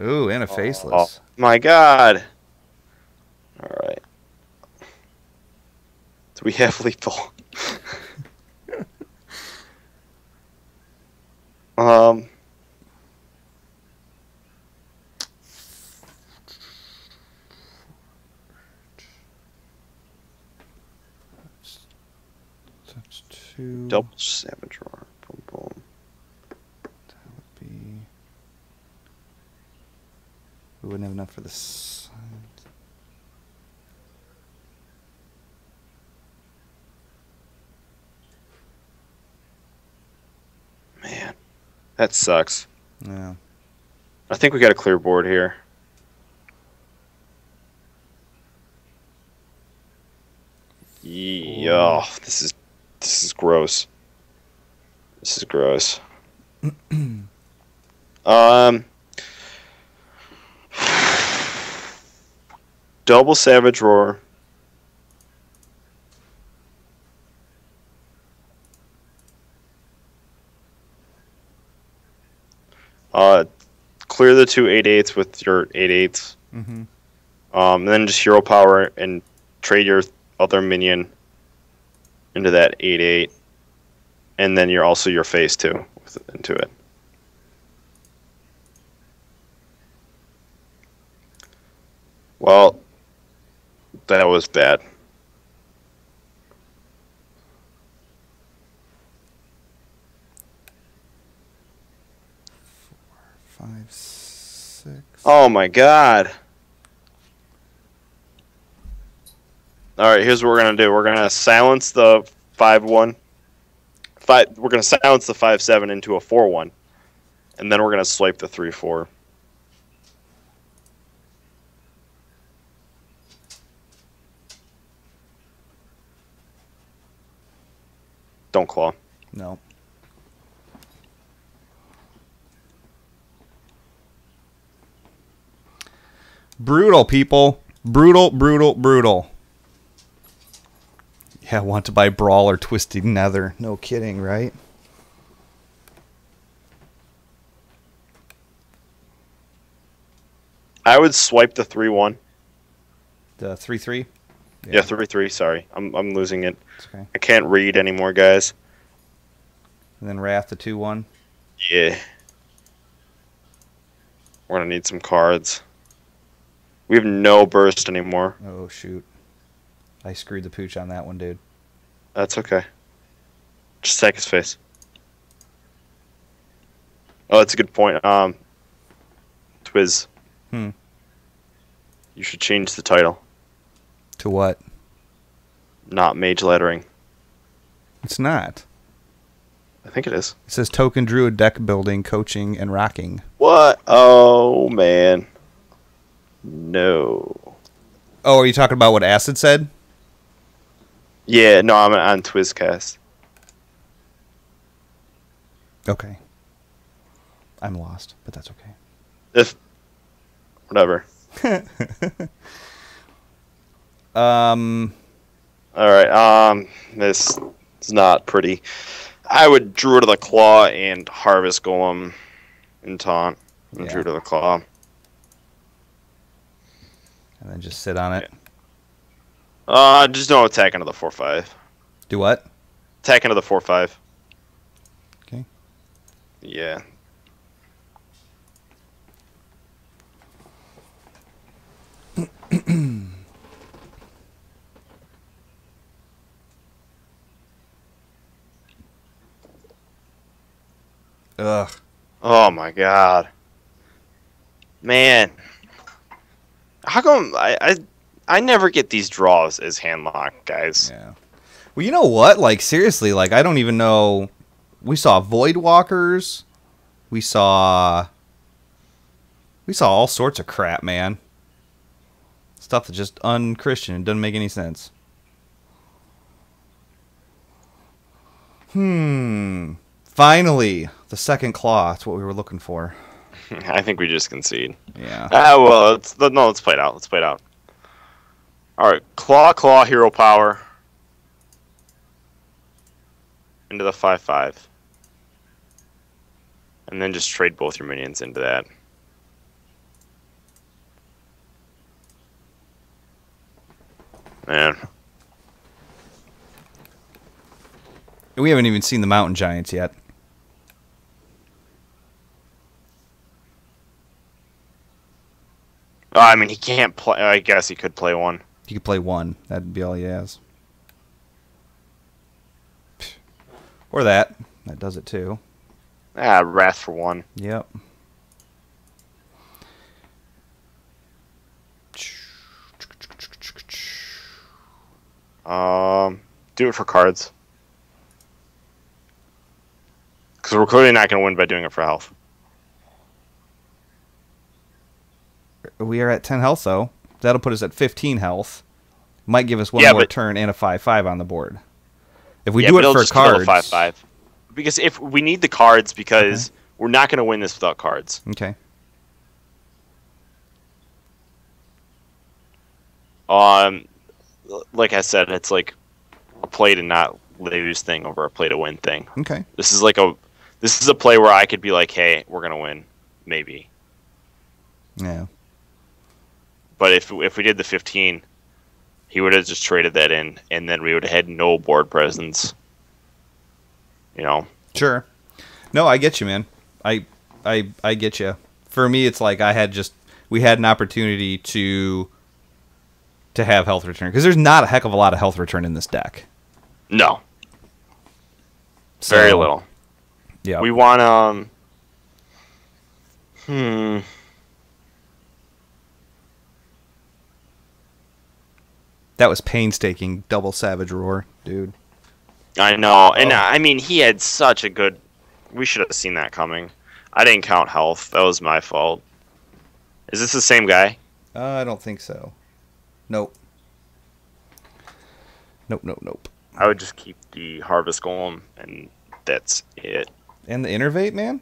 Ooh, and a faceless. Oh my god. Alright. Do we have lethal? That's 2. Double Savage Roar. Boom, boom. That would be. We wouldn't have enough for this. Man, that sucks. Yeah. I think we got a clear board here. Yeah, this is gross. This is gross. Double Savage Roar. Clear the 2 8/8s with your 8/8s. Mm-hmm. And then just hero power and trade your other minion into that 8/8. And then you're also your face too into it. Well, that was bad. Five, 6. Oh my god. Alright, here's what we're gonna do. We're gonna silence the 5/1. We're gonna silence the 5/7 into a 4/1. And then we're gonna swipe the 3/4. don't claw. No. Brutal, people. Brutal, brutal, brutal. Yeah, want to buy Brawl or Twisted Nether. No kidding, right? I would swipe the 3-1. The 3-3? Yeah, 3-3, sorry. I'm losing it. It's okay. I can't read anymore, guys. And then Wrath the 2-1. Yeah. We're going to need some cards. We have no burst anymore. Oh, shoot. I screwed the pooch on that one, dude. That's okay. Just take his face. Oh, that's a good point. Twiz. Hmm. You should change the title. To what? Not Mage Lettering. It's not. I think it is. It says Token Druid deck building, coaching, and rocking. What? Oh, man. No. Oh, are you talking about what Acid said? Yeah, no, I'm on Twizcast. Okay. I'm lost, but that's okay. Whatever. Alright, this is not pretty. I would Druid of the Claw and Harvest Golem and Taunt. And Yeah. Druid of the Claw. And then just sit on it. Just don't attack into the 4-5. Do what? Attack into the 4-5. Okay. Yeah. Ugh. Oh my god. Man. How come I never get these draws as handlock, guys? Yeah. Well, you know what? Like, seriously, like, I don't even know. We saw Void Walkers. We saw all sorts of crap, man. Stuff that's just unchristian. It doesn't make any sense. Finally, the second claw. That's what we were looking for. I think we just concede. Yeah. Well, let's play it out. Let's play it out. All right, claw, hero power into the 5/5, and then just trade both your minions into that. Man, We haven't even seen the Mountain Giants yet. I mean he can't play. I guess he could play one. You could play one. That'd be all he has. Or that. That does it too. Wrath for one. Yep. Do it for cards. Because we're clearly not going to win by doing it for health. We are at 10 health, though. That'll put us at 15 health. Might give us one more turn and a 5/5 on the board. If we do it for cards... 5/5. Because if we need the cards, because we're not going to win this without cards. Okay. Like I said, it's like a play to not lose thing over a play to win thing. Okay. This is a play where I could be like, hey, we're going to win. Maybe. Yeah. But if we did the 15, he would have just traded that in, and then we would have had no board presence. You know? Sure. No, I get you, man. I get you. For me, it's like we had an opportunity to have health return, because there's not a heck of a lot of health return in this deck. No. Very little. Yeah. We want That was painstaking double Savage Roar, dude. I know. And I mean, he had such a good... We should have seen that coming. I didn't count health. That was my fault. Is this the same guy? I don't think so. Nope. Nope. I would just keep the Harvest Golem, and that's it. And the Innervate, man?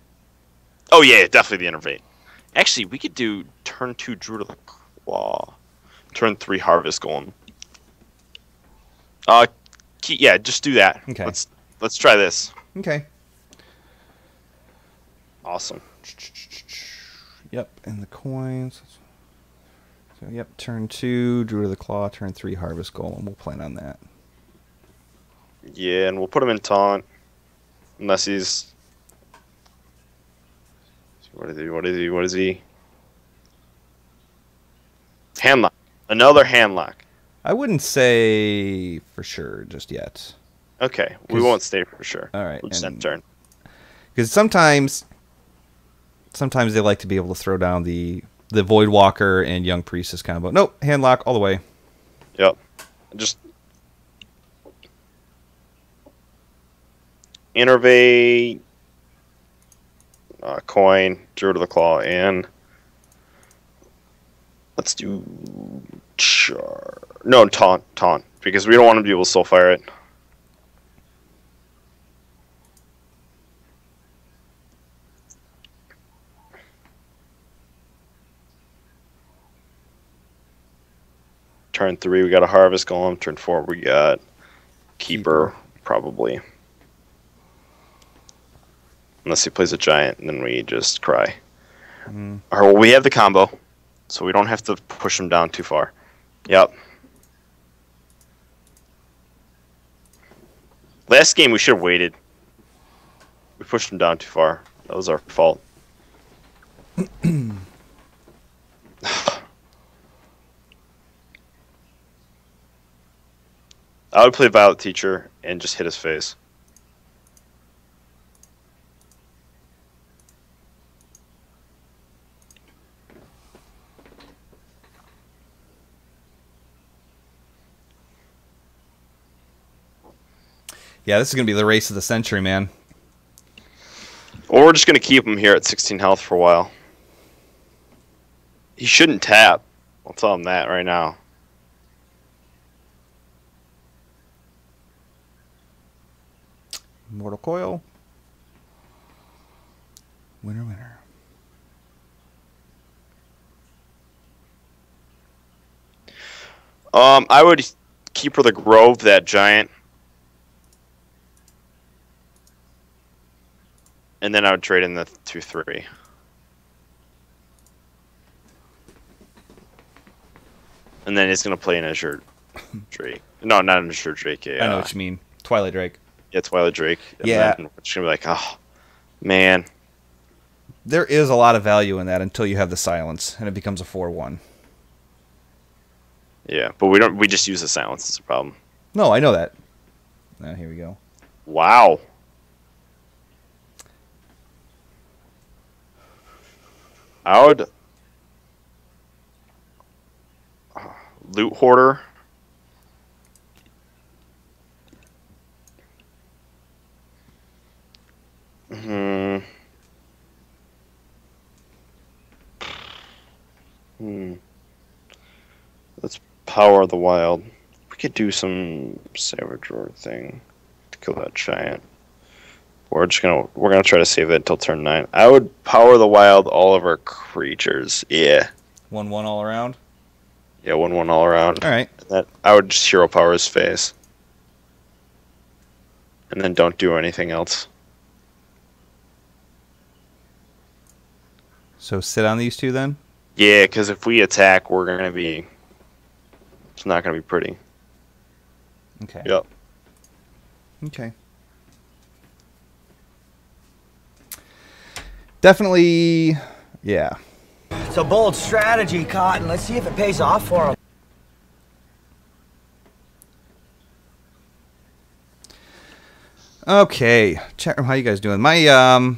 Oh, yeah, definitely the Innervate. Actually, we could do turn 2 Druid of the Claw. Turn 3 Harvest Golem. Yeah, just do that. Okay. Let's try this. Okay. Awesome. Yep, and the coins. So, yep, turn 2, Druid of the Claw, turn 3, Harvest Golem. We'll plan on that. Yeah, and we'll put him in taunt. Unless he's... What is he? Handlock. Another handlock. I wouldn't say for sure just yet. Okay, we won't stay for sure. All right. We'll just end turn. Because sometimes they like to be able to throw down the Voidwalker and Young Priestess combo. Nope, handlock all the way. Yep. Just Innervate, coin, Druid of the Claw, and let's do taunt, because we don't want to be able to soulfire it. Turn 3, we got a Harvest Golem. Turn 4, we got Keeper, probably. Unless he plays a Giant, and then we just cry. Or, well, we have the combo, so we don't have to push him down too far. Yep. Last game, we should have waited. We pushed him down too far. That was our fault. I would play Violet Teacher and just hit his face. Yeah, this is going to be the race of the century, man. Or we're just going to keep him here at 16 health for a while. He shouldn't tap. I'll tell him that right now. Mortal Coil. Winner, winner. I would keep her the Grove, that Giant. And then I would trade in the 2/3. And then he's going to play an Azure Drake. No, not an Azure Drake. I know what you mean. Twilight Drake. Yeah, Twilight Drake. And yeah. Then we're just going to be like, oh, man. There is a lot of value in that until you have the silence, and it becomes a 4/1. Yeah, but we don't. We just use the silence. It's a problem. No, I know that. Now here we go. Wow. I would Loot Hoarder. Let's Power the Wild. We could do some Savage Roar thing to kill that Giant. We're gonna try to save it until turn 9. I would Power the Wild all of our creatures. Yeah. 1/1 all around. Yeah, 1/1 all around. All right. That I would just Hero Power his face, and then don't do anything else. So sit on these two then. Yeah, because if we attack, we're gonna be. It's not gonna be pretty. Okay. Yep. Okay. Definitely, yeah. It's a bold strategy, Cotton. Let's see if it pays off for him. Okay, chat room, how you guys doing? My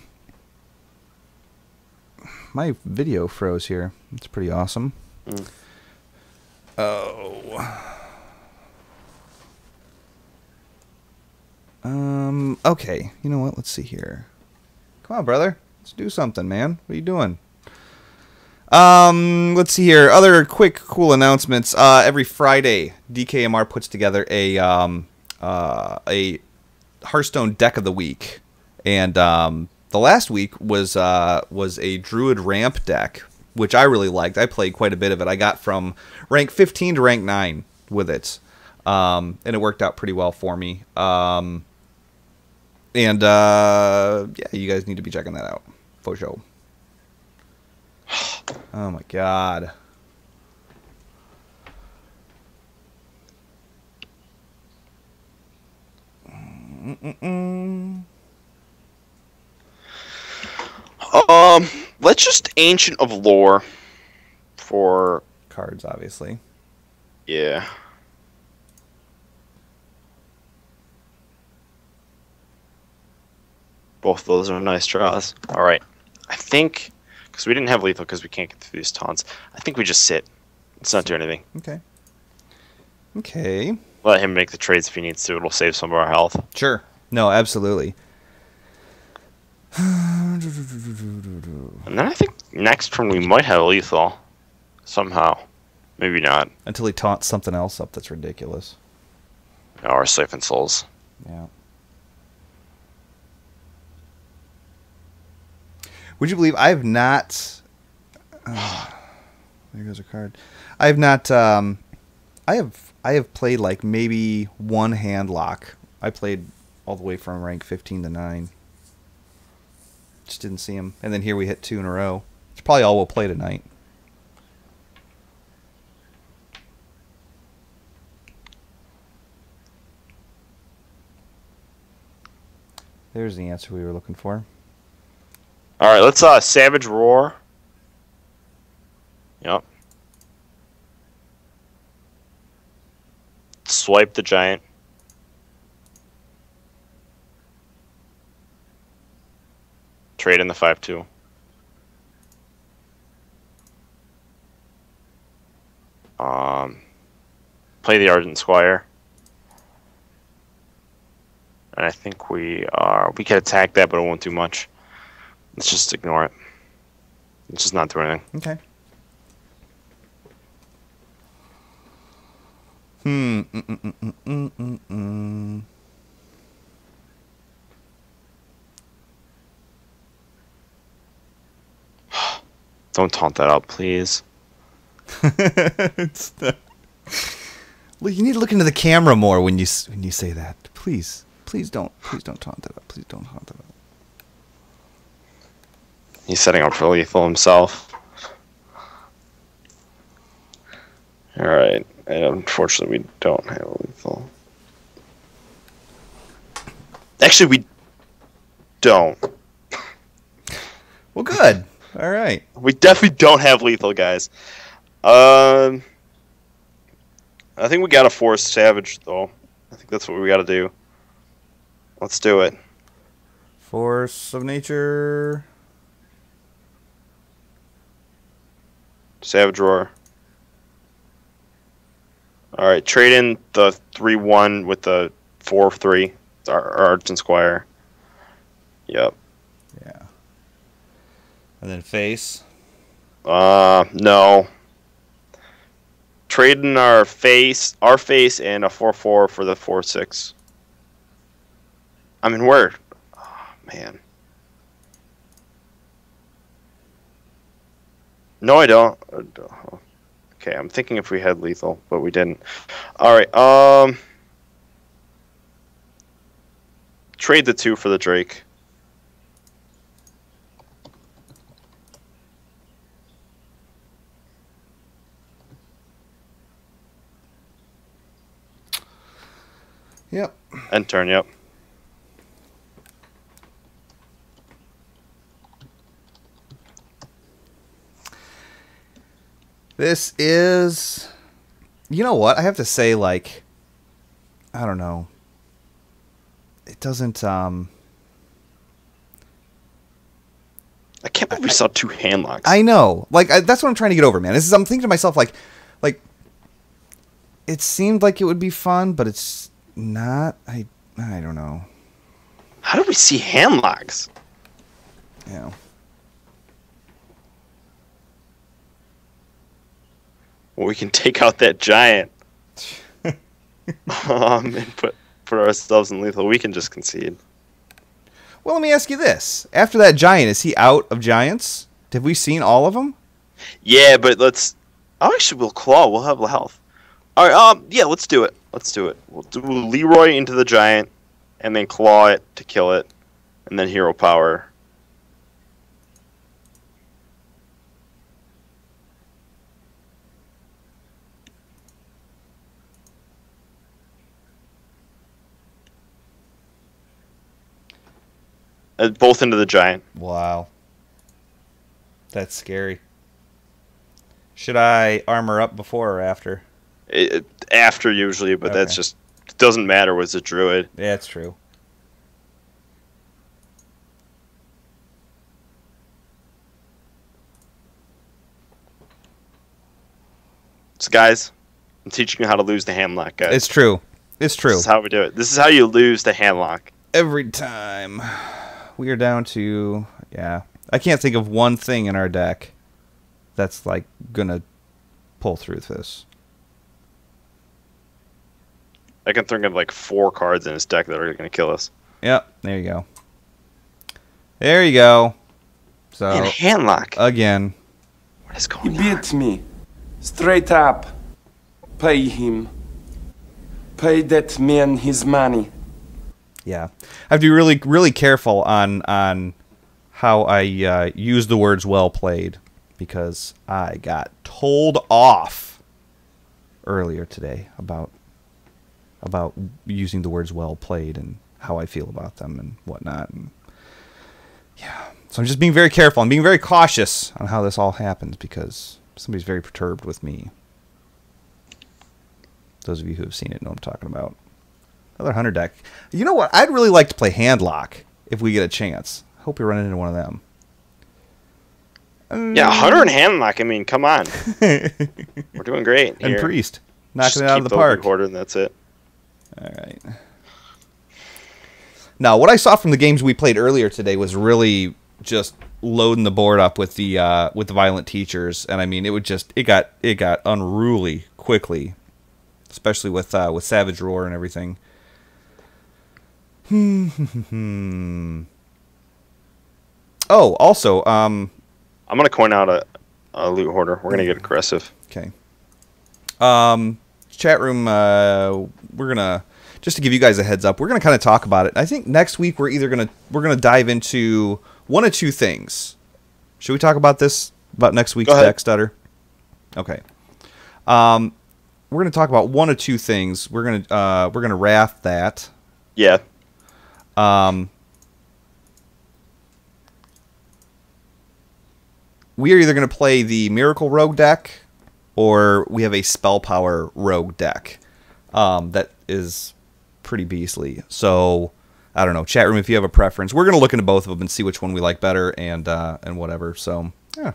my video froze here. It's pretty awesome. Oh. Okay. You know what? Let's see here. Come on, brother. Let's do something, man. What are you doing? Let's see here. Other quick, cool announcements. Every Friday, DKMR puts together a a Hearthstone deck of the week, and the last week was a Druid ramp deck, which I really liked. I played quite a bit of it. I got from rank 15 to rank 9 with it, and it worked out pretty well for me. Yeah, you guys need to be checking that out for sure. Oh my god. Let's just Ancient of Lore for cards, obviously. Yeah. Both of those are nice draws. All right. I think, because we didn't have lethal because we can't get through these taunts, I think we just sit. Let's not do anything. Okay. Okay. Let him make the trades if he needs to. It'll save some of our health. Sure. No, absolutely. And then I think next turn we might have lethal. Somehow. Maybe not. Until he taunts something else up that's ridiculous. Or Siphon Souls. Yeah. Would you believe I have not... there goes a card. I have not... I have played like maybe one hand lock. I played all the way from rank 15 to 9. Just didn't see him. And then here we hit 2 in a row. It's probably all we'll play tonight. There's the answer we were looking for. All right, let's Savage Roar. Yep. Swipe the giant. Trade in the 5/2. Play the Ardent Squire. And I think we can attack that, but it won't do much. Let's just ignore it. Let's just not do anything. Okay. Don't taunt that out, please. Well, you need to look into the camera more when you say that. Please don't taunt that out. Please don't taunt that out. He's setting up for lethal himself. Alright, and unfortunately we don't have lethal. Actually, we don't. Well, good. All right. We definitely don't have lethal, guys. I think we gotta force Savage, though. I think that's what we gotta do. Let's do it. Force of nature. Savage Roar. Alright, trade in the 3/1 with the 4/3. Our Ardent Squire. Yep. Yeah. And then face. No. Trade in our face and a 4/4 for the 4/6. I mean, where? Oh, man. No, I don't. Okay, I'm thinking if we had lethal, but we didn't. Alright, trade the 2 for the Drake. Yep. End turn, yep. This is... You know what? I have to say, like... I don't know. It doesn't, I can't believe we saw 2 hand locks. I know. Like, that's what I'm trying to get over, man. I'm thinking to myself, like... It seemed like it would be fun, but it's not. I don't know. How did we see hand locks? Yeah. Well, we can take out that giant. And put put ourselves in lethal, we can just concede. Well, let me ask you this. After that giant, is he out of giants? Have we seen all of them? Yeah, but let's... Oh, actually, we'll claw. We'll have health. All right, yeah, let's do it. Let's do it. We'll Leroy into the giant, and then claw it to kill it, and then hero power. Both into the giant. Wow. That's scary. Should I armor up before or after? After, usually, but that's just... It doesn't matter with the druid. Yeah, it's true. So, guys, I'm teaching you how to lose the handlock, guys. It's true. It's true. This is how we do it. This is how you lose the handlock. Every time. We are down to... Yeah. I can't think of one thing in our deck that's, like, gonna pull through this. I can think of, like, 4 cards in his deck that are gonna kill us. Yep. There you go. There you go. So... And handlock. Again. What is going He on? beat me. Straight up. Pay him. Pay that man his money. Yeah. I have to be really, really careful on how I use the words well played, because I got told off earlier today about using the words well played and how I feel about them and whatnot. And yeah. So I'm just being very careful. I'm being very cautious on how this all happens, because somebody's very perturbed with me. Those of you who have seen it know what I'm talking about. Another hunter deck. You know what? I'd really like to play Handlock if we get a chance. Hope we run into one of them. Yeah, hunter and handlock. I mean, come on. We're doing great. And here. Priest. Knocking Just it out of the park. Hoarder, and that's it. All right. Now, what I saw from the games we played earlier today was really just loading the board up with the violent teachers, and I mean, it got unruly quickly, especially with Savage Roar and everything. Oh, also, I'm gonna coin out a loot hoarder. We're gonna get aggressive. Okay. Chat room. We're gonna, just to give you guys a heads up, we're gonna kind of talk about it. I think next week we're gonna dive into one of two things. Should we talk about this about next week's deck, Stutter? Okay. We're gonna talk about one of two things. We're gonna Wrath that. Yeah. We are either going to play the Miracle Rogue deck, or we have a Spell Power Rogue deck that is pretty beastly. So, I don't know. Chat room, if you have a preference. We're going to look into both of them and see which one we like better and whatever. So, yeah.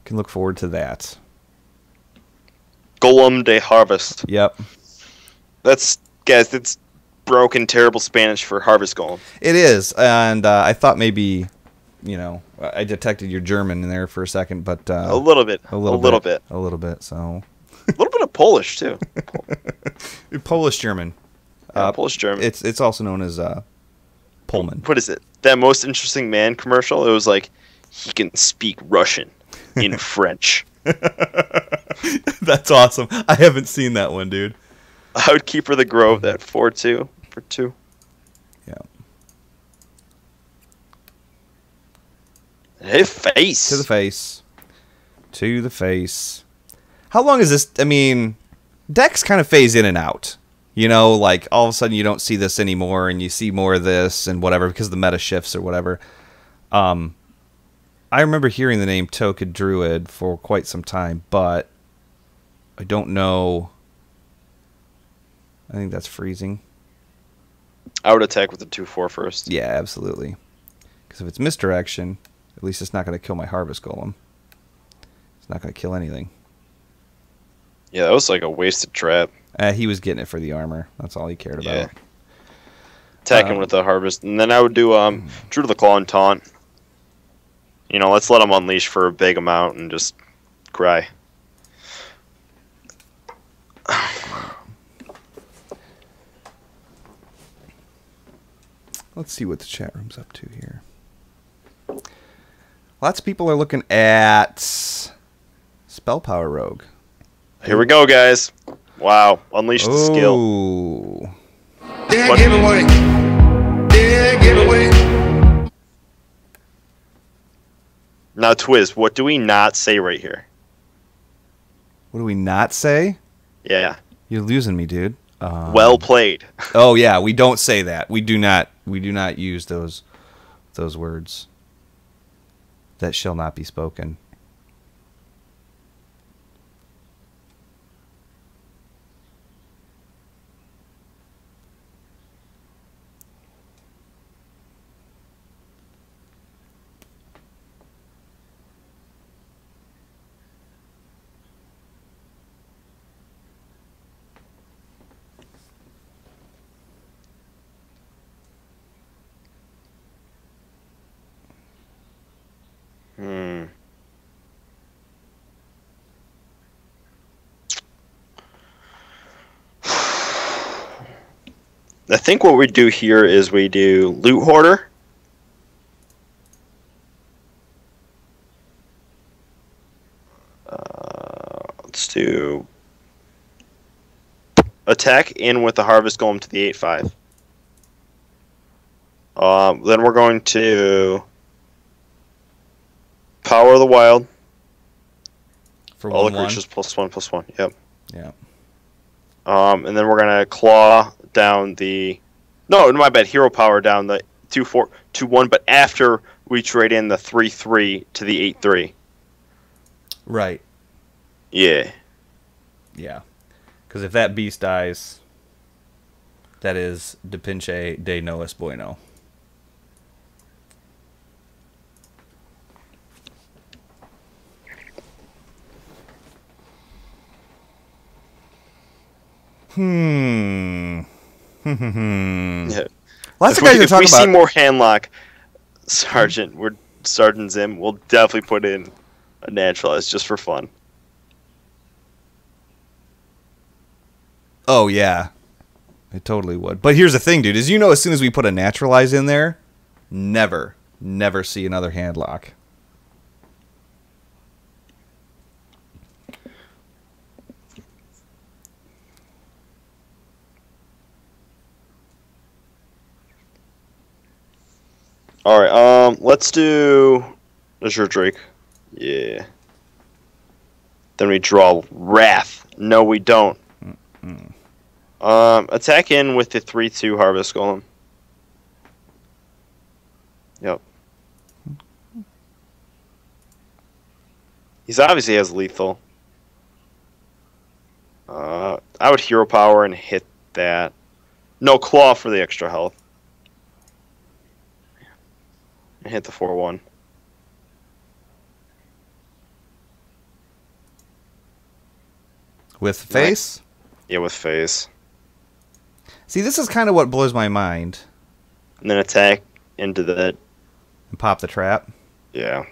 Can look forward to that. Golem de Harvest. Yep. That's broken, terrible Spanish for Harvest Golem. It is, and I thought maybe... You know, I detected your German in there for a second, but a little bit, a little bit. So, a little bit of Polish too. Polish German, Polish German. It's also known as Pullman. What is it? That Most Interesting Man commercial. It was like, he can speak Russian in French. That's awesome. I haven't seen that one, dude. Outkeeper the Grove. That 4/2 for 2. Yeah. Hey, face. To the face. To the face. How long is this? I mean, decks kind of phase in and out. You know, like, all of a sudden you don't see this anymore, and you see more of this and whatever, because the meta shifts or whatever. I remember hearing the name Toka Druid for quite some time, but I don't know. I think that's freezing. I would attack with the 2/4 first. Yeah, absolutely. Because if it's misdirection... At least it's not going to kill my Harvest Golem. It's not going to kill anything. Yeah, that was like a wasted trap. He was getting it for the armor. That's all he cared about. Yeah. Attacking with the Harvest. And then I would do Druid of the Claw and Taunt. You know, let's let him unleash for a big amount and just cry. Let's see what the chat room's up to here. Lots of people are looking at Spell Power Rogue. Here we go, guys. Wow, unleash the skill. Dead giveaway. Dead giveaway. Now, Twiz, what do we not say right here? What do we not say? Yeah. You're losing me, dude. Well played. Oh yeah, we don't say that. We do not use those words. That shall not be spoken. I think what we do here is we do Loot Hoarder. Let's do attack in with the Harvest Golem to the 8/5. Then we're going to Power of the Wild. For all 1/1. the creatures +1/+1. Yep. Yeah. And then we're gonna claw down the. No, my bad. Hero power down the 2/4 2/1, but after we trade in the 3/3 to the 8/3. Right. Yeah. Yeah. Because if that beast dies, that is de pinche de no es bueno. Yeah. Lots of guys are talking If we see about more handlock, Sergeant Zim, we'll definitely put in a naturalize just for fun. Oh yeah, it totally would. But here's the thing, dude: is as soon as we put a naturalize in there, never see another handlock. All right, let's do Azure Drake. Yeah. Then we draw Wrath. No, we don't. Attack in with the 3/2 Harvest Golem. Yep. He's obviously has lethal. I would hero power and hit that. No, claw for the extra health. And hit the 4/1. With face? Yeah, with face. See, this is kind of what blows my mind. And then attack into that. And pop the trap. Yeah.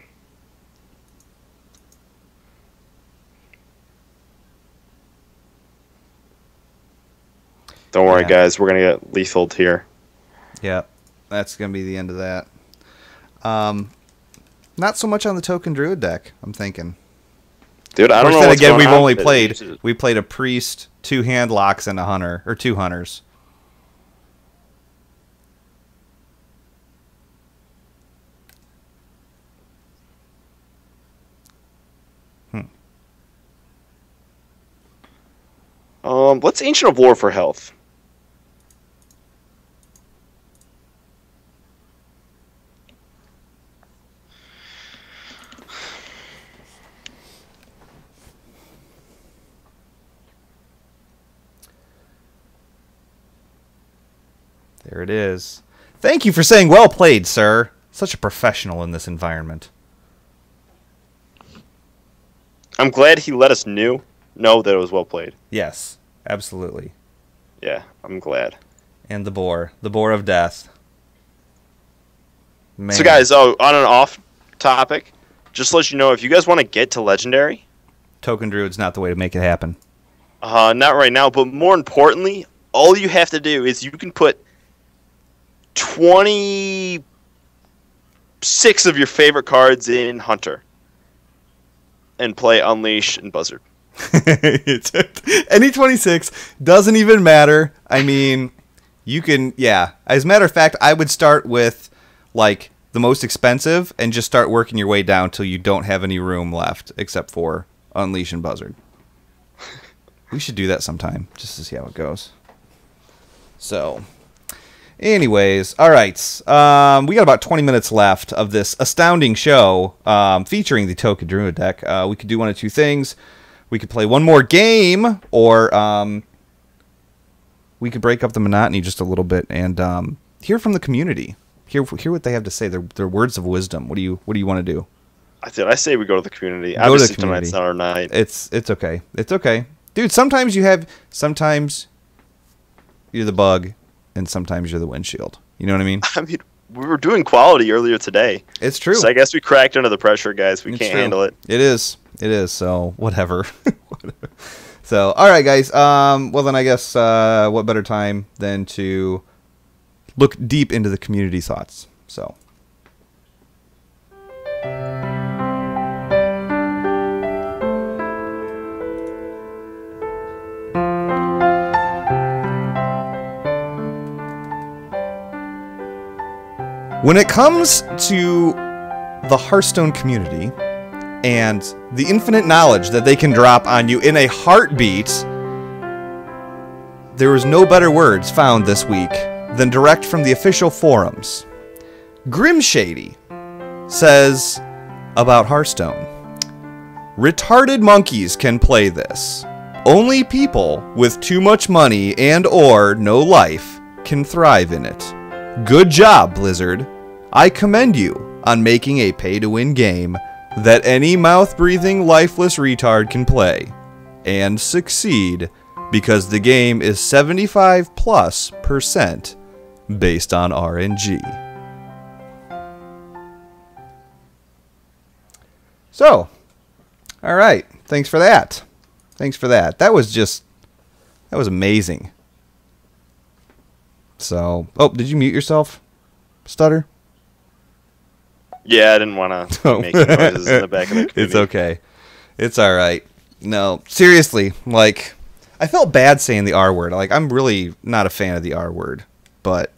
Don't worry, guys. We're going to get lethal here. Yep. That's going to be the end of that. Not so much on the token Druid deck, I'm thinking. Dude, I don't know what's again, going on. We played a priest, 2 handlocks, and a hunter, or 2 hunters. Let's Ancient of Lore for health. There it is. Thank you for saying well played, sir. Such a professional in this environment. I'm glad he let us know that it was well played. Yes, absolutely. Yeah, I'm glad. And the boar of death. Man. So guys, on and off topic, just to let you know, if you guys want to get to Legendary, Token Druid's not the way to make it happen. Not right now, but more importantly, all you have to do is you can put 26 of your favorite cards in Hunter and play Unleash and Buzzard. Any 26 doesn't even matter. I mean, you can, yeah. As a matter of fact, I would start with like the most expensive and just start working your way down till you don't have any room left except for Unleash and Buzzard. We should do that sometime just to see how it goes. So, anyways, all right. We got about 20 minutes left of this astounding show featuring the Token Druid deck. We could do one of two things. We could play one more game, or we could break up the monotony just a little bit and hear from the community. Hear what they have to say. Their words of wisdom. What do you want to do? I say we go to the community. Obviously, tonight's not our night. It's okay. It's okay, dude. Sometimes you're the bug, and sometimes you're the windshield. You know what I mean? I mean, we were doing quality earlier today. It's true. So I guess we cracked under the pressure, guys. We can't handle it. It is. So whatever. So all right, guys. Well then, I guess what better time than to look deep into the community thoughts. So. When it comes to the Hearthstone community and the infinite knowledge that they can drop on you in a heartbeat, there was no better words found this week than direct from the official forums. Grimshady says about Hearthstone, retarded monkeys can play this. Only people with too much money and or no life can thrive in it. Good job, Blizzard. I commend you on making a pay-to-win game that any mouth-breathing, lifeless retard can play. And succeed, because the game is 75+% based on RNG. So, alright, thanks for that. That was amazing. So, oh, did you mute yourself, Stutter? Yeah, I didn't want to make noises in the back of the community. It's okay. It's all right. No, seriously, like, I felt bad saying the R word. Like, I'm really not a fan of the R word, but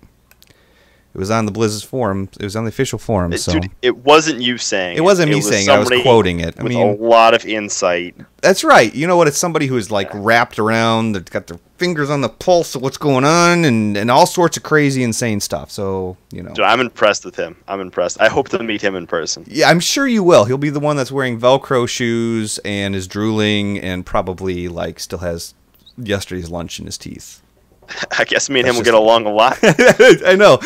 it was on the Blizz's forum. It was on the official forum. So dude, it wasn't you saying. It wasn't me saying. I was quoting it. I mean, a lot of insight. That's right. You know what? It's somebody who's like wrapped around. They've got their fingers on the pulse of what's going on, and all sorts of crazy, insane stuff. So Dude, I'm impressed with him. I'm impressed. I hope to meet him in person. Yeah, I'm sure you will. He'll be the one that's wearing Velcro shoes and is drooling, and probably like still has yesterday's lunch in his teeth. I guess me and him will get along a lot. I know.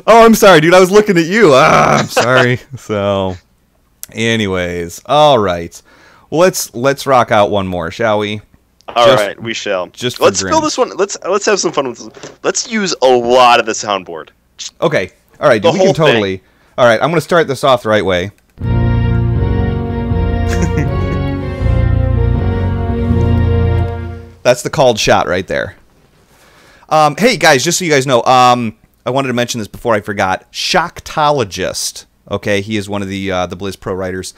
Oh, I'm sorry, dude. I was looking at you. I'm sorry. So, anyways, all right. Well, let's rock out one more, shall we? All right, we shall. Let's fill this one. Let's have some fun with this. Let's use a lot of the soundboard. Okay. All right, dude, we can totally. All right, I'm going to start this off the right way. That's the called shot right there. Hey guys, just so you guys know, I wanted to mention this before I forgot. Shocktologist, okay, he is one of the Blizz Pro writers.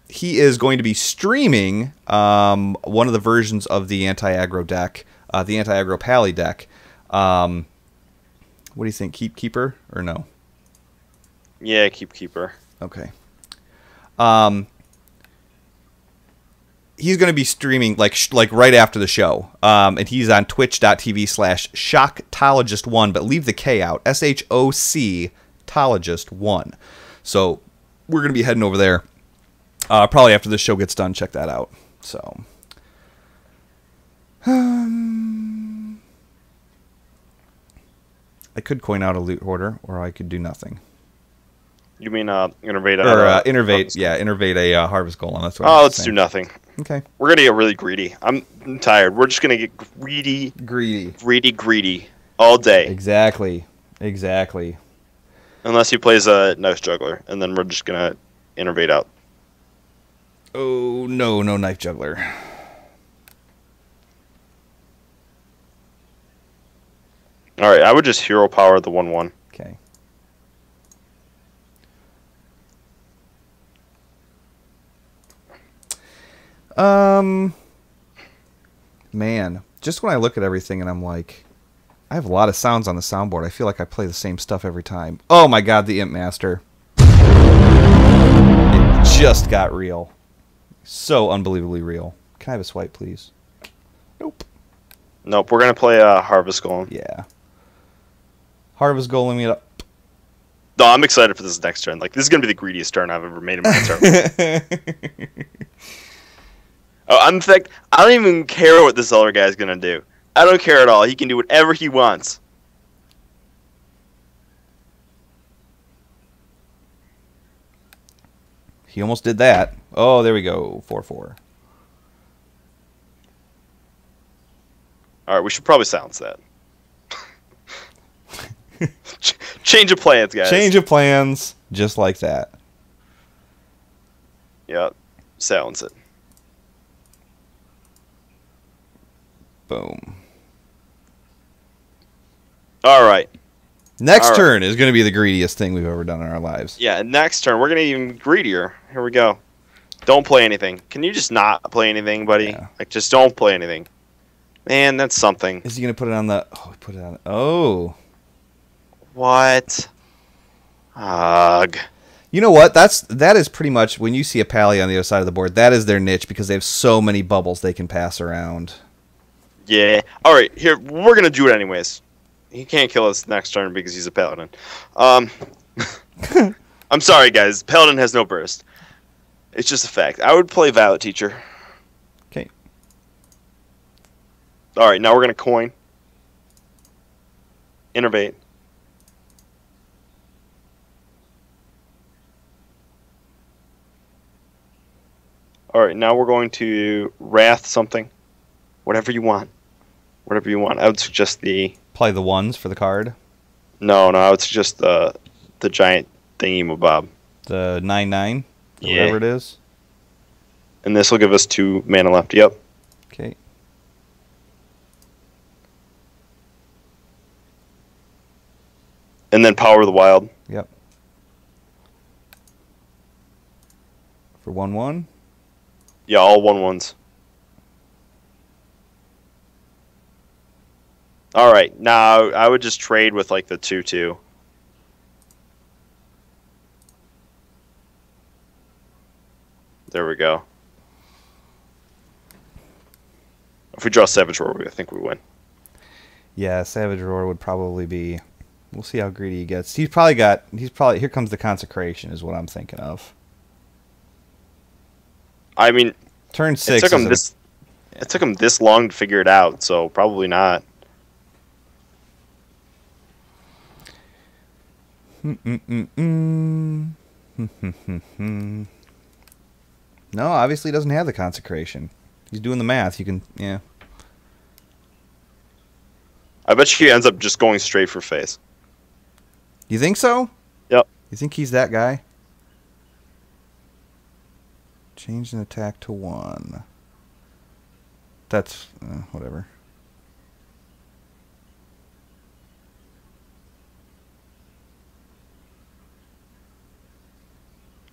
He is going to be streaming one of the versions of the anti-aggro deck, the anti-aggro Pally deck. What do you think, Keeper or no? Yeah, Keeper. Okay. He's going to be streaming like right after the show. And he's on twitch.tv/shocktologist1, but leave the K out. SHOC Tologist1. So we're going to be heading over there. Probably after this show gets done, check that out. So I could coin out a loot hoarder, or I could do nothing. You mean innervate? Innervate, yeah, innervate a harvest golem. That's what. Oh, let's do nothing. Okay. We're gonna get really greedy. I'm tired. We're just gonna get greedy all day. Exactly. Unless he plays a knife juggler, and then we're just gonna innervate out. Oh no knife juggler. All right, I would just hero power the 1/1. Okay. Man, just when I look at everything and I'm like, I have a lot of sounds on the soundboard. I feel like I play the same stuff every time. Oh my god, the Imp Master. It just got real. So unbelievably real. Can I have a swipe, please? Nope. Nope, we're gonna play Harvest Golem. Yeah. Harvest Golem it up. No, I'm excited for this next turn. Like, this is gonna be the greediest turn I've ever made in my turn. In fact, I don't even care what this other guy's gonna do. I don't care at all. He can do whatever he wants. He almost did that. Oh, there we go. 4/4. Alright, we should probably silence that. Change of plans, guys. Change of plans, just like that. Yep. Silence it. Boom. Alright. Next turn is going to be the greediest thing we've ever done in our lives. Yeah, next turn, we're going to be even greedier. Here we go. Don't play anything. Can you just not play anything, buddy? Yeah. Like, just don't play anything. Man, that's something. Is he going to put it on the... Oh, put it on... Oh. What? Ugh. You know what? That is pretty much, when you see a pally on the other side of the board, that is their niche because they have so many bubbles they can pass around. Yeah. Alright, here, we're going to do it anyways. He can't kill us next turn because he's a paladin. I'm sorry, guys. Paladin has no burst. It's just a fact. I would play Violet Teacher. Okay. Alright, now we're going to coin. Innervate. Alright, now we're going to Wrath something. Whatever you want. Whatever you want. I would suggest the... Play the ones for the card. No, I would suggest the giant thingy-mabob. The 9/9. Yeah. Whatever it is. And this will give us 2 mana left. Yep. Okay. And then Power of the Wild. Yep. For 1/1. Yeah, all 1/1s. Alright, now I would just trade with like the 2/2. There we go. If we draw Savage Roar, I think we win. Yeah, Savage Roar would probably be... We'll see how greedy he gets. He's probably... Here comes the Consecration is what I'm thinking of. I mean... Turn 6 It took him this long to figure it out, so probably not. No, obviously he doesn't have the Consecration. He's doing the math. You can, yeah. I bet he ends up just going straight for face. You think so? Yep. You think he's that guy? Change an attack to 1. That's, whatever.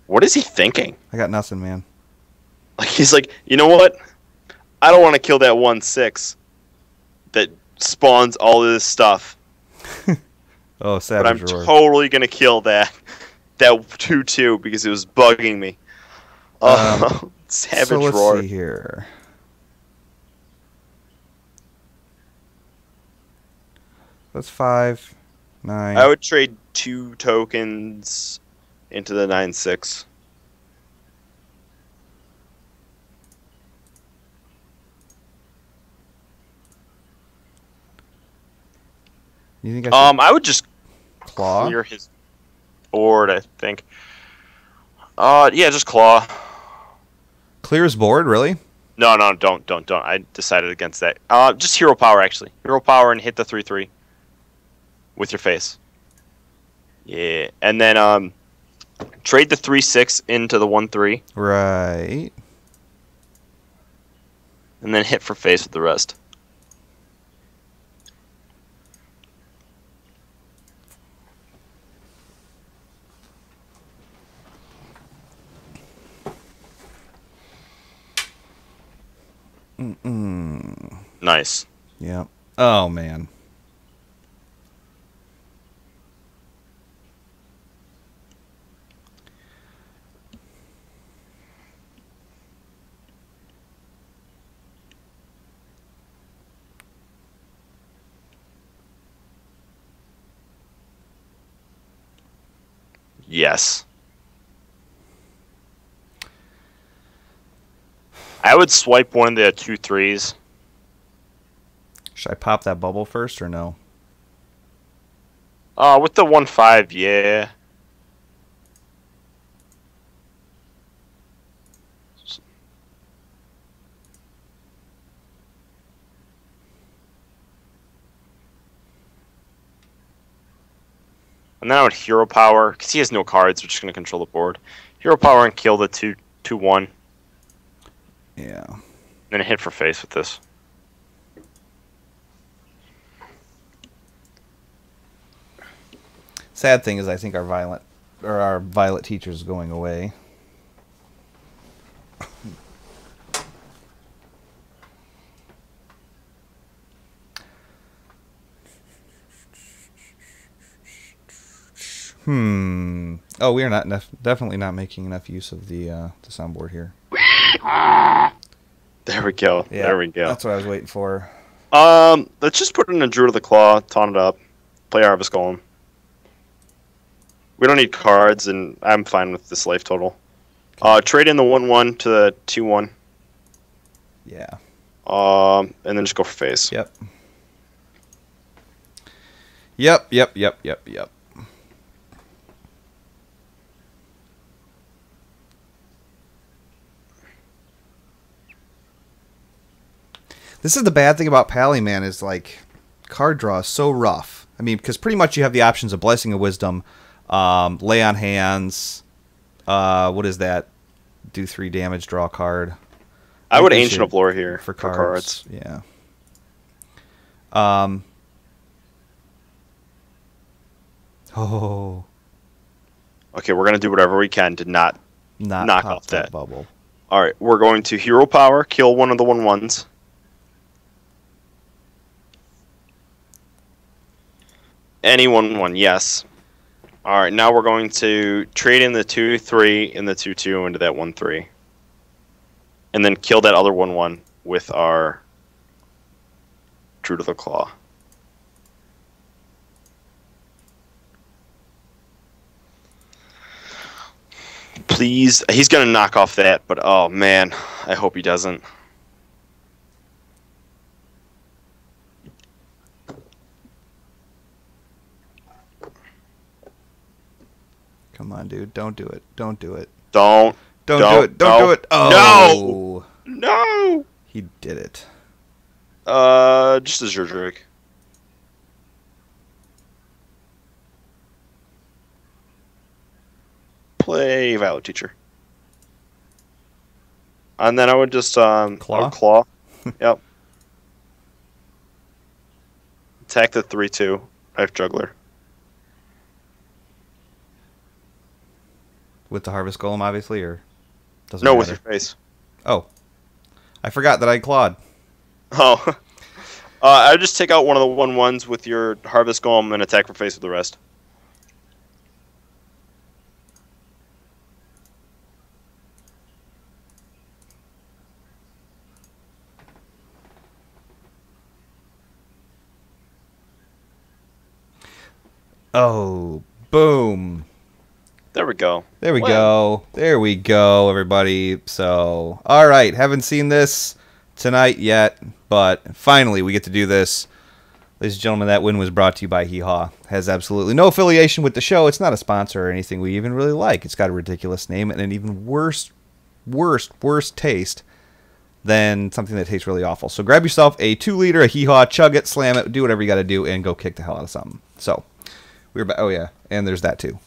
What is he thinking? I got nothing, man. Like, he's like, you know what? I don't want to kill that 1/6 that spawns all of this stuff. Oh, But I'm Savage Roar. totally going to kill that 2/2 because it was bugging me. Savage so let's Roar. see here. That's 5, 9. I would trade 2 tokens into the 9/6. You think I should I would just claw? clear his board, I think. Yeah, just claw. Clear his board, really? No, don't. I decided against that. Just hero power, actually. Hero power and hit the 3/3 with your face. Yeah, and then trade the 3/6 into the 1/3, Right. and then hit for face with the rest. Nice. Yeah. Oh, man. Yes. I would swipe one of the 2 3s. Should I pop that bubble first or no? With the 1/5, yeah. And then I would hero power, because he has no cards, which is going to control the board. Hero power and kill the 2/1. Yeah. Then a hit for face with this. Sad thing is, I think our violet teacher is going away. Oh, we are not definitely not making enough use of the soundboard here. There we go. Yeah, there we go. That's what I was waiting for. Let's just put in a Druid of the Claw, taunt it up, play Harvest Golem. We don't need cards, and I'm fine with this life total. Trade in the 1/1 to the 2/1. Yeah. And then just go for face. Yep. Yep. This is the bad thing about Pally, man, is like card draw is so rough. I mean, because pretty much you have the options of Blessing of Wisdom, Lay on Hands. What is that? Do 3 damage, draw a card. I would Ancient of Lore here for cards. Yeah. Oh. Okay, we're gonna do whatever we can to not knock off that bubble. All right, we're going to Hero Power, kill one of the 1/1s. Any 1/1, yes. All right, now we're going to trade in the 2/3 and the 2/2 into that 1/3, and then kill that other 1/1 with our Druid of the Claw. Please, he's gonna knock off that, but oh man, I hope he doesn't. Come on, dude. Don't do it. Don't do it. Don't do it. Don't do it. Oh. No! He did it. Just as your Drake. Play Violet Teacher. And then I would just, Claw. Yep. Attack the 3/2. I have Juggler. With the Harvest Golem, obviously, or doesn't no, matter? with your face. Oh, I forgot that I clawed. Oh, I would just take out one of the 1/1s with your Harvest Golem and attack for face with the rest. Oh, boom. There we go. There we go. There we go, everybody. So, all right. Haven't seen this tonight yet, but finally we get to do this. Ladies and gentlemen, that win was brought to you by Hee Haw. Has absolutely no affiliation with the show. It's not a sponsor or anything we even really like. It's got a ridiculous name and an even worse taste than something that tastes really awful. So grab yourself a 2-liter of Hee Haw, chug it, slam it, do whatever you got to do, and go kick the hell out of something. So, we're back. Oh, yeah. And there's that, too.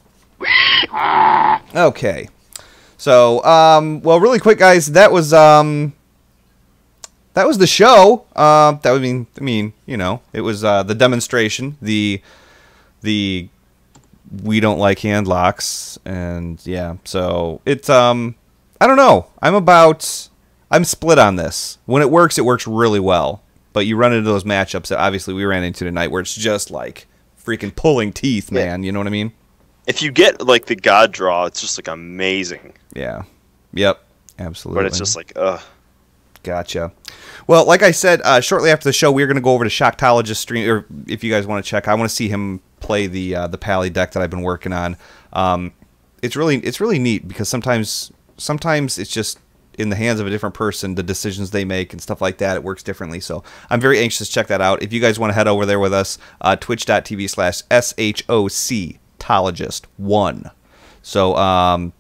Okay. So, well, really quick, guys, that was the show. That would mean, you know, it was the demonstration, the we don't like hand locks, and yeah. So it's I don't know. I'm about I'm split on this. When it works really well. But you run into those matchups that obviously we ran into tonight where it's just like freaking pulling teeth, man. You know what I mean? If you get like the God draw, it's just like amazing. Yeah. Yep. Absolutely. But it's just like, ugh. Gotcha. Well, like I said, shortly after the show, we're going to go over to Shocktologist stream, or if you guys want to check, I want to see him play the Pally deck that I've been working on. It's really neat because sometimes it's just in the hands of a different person, the decisions they make and stuff like that, it works differently. So I'm very anxious to check that out. If you guys want to head over there with us, twitch.tv/SHOCtologist1. So,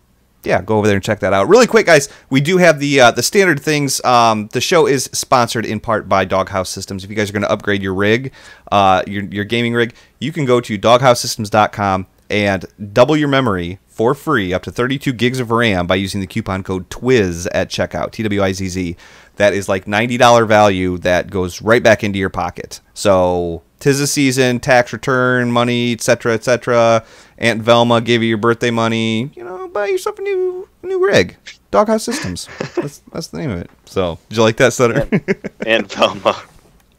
yeah, go over there and check that out. Really quick, guys, we do have the standard things. The show is sponsored in part by Doghouse Systems. If you guys are going to upgrade your rig, your gaming rig, you can go to doghousesystems.com and double your memory for free up to 32 gigs of RAM by using the coupon code TWIZZ at checkout, TWIZZ. That is like $90 value that goes right back into your pocket. So, 'tis the season, tax return, money, etc., etc. Aunt Velma gave you your birthday money. You know, buy yourself a new rig. Doghouse Systems. That's the name of it. So, did you like that, Sutter? Aunt Velma.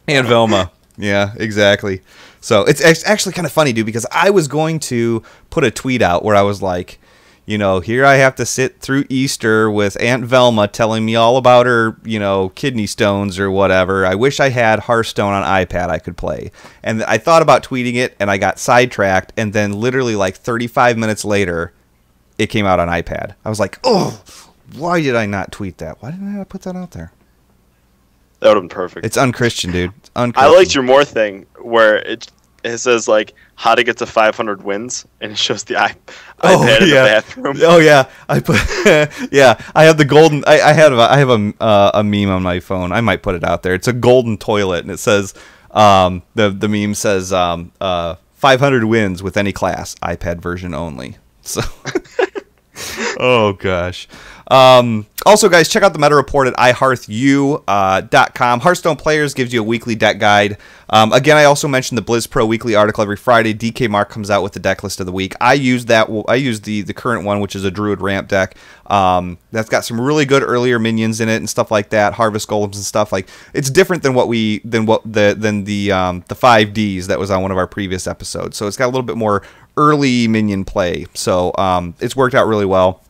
Aunt Velma. Yeah, exactly. So it's actually kind of funny, dude, because I was going to put a tweet out where I was like, you know, here I have to sit through Easter with Aunt Velma telling me all about her, you know, kidney stones or whatever. I wish I had Hearthstone on iPad I could play. And I thought about tweeting it, and I got sidetracked, and then literally like 35 minutes later, it came out on iPad. I was like, oh, why did I not tweet that? Why didn't I not put that out there? That would have been perfect. It's unchristian, dude. It's unchristian. I liked your more thing where it says like how to get to 500 wins, and it shows the iPad in the bathroom. Oh yeah, I put yeah. I have the golden. I have a meme on my phone. I might put it out there. It's a golden toilet, and it says the meme says 500 wins with any class, iPad version only. So. Oh gosh. Also, guys, check out the meta report at iHearthU.com. Hearthstone Players gives you a weekly deck guide. Again, I also mentioned the Blizz Pro weekly article every Friday. DK Mark comes out with the deck list of the week. I use that. I use the current one, which is a Druid ramp deck. That's got some really good earlier minions in it and stuff like that. Harvest golems and stuff like. It's different than the 5Ds that was on one of our previous episodes. So it's got a little bit more early minion play. So it's worked out really well.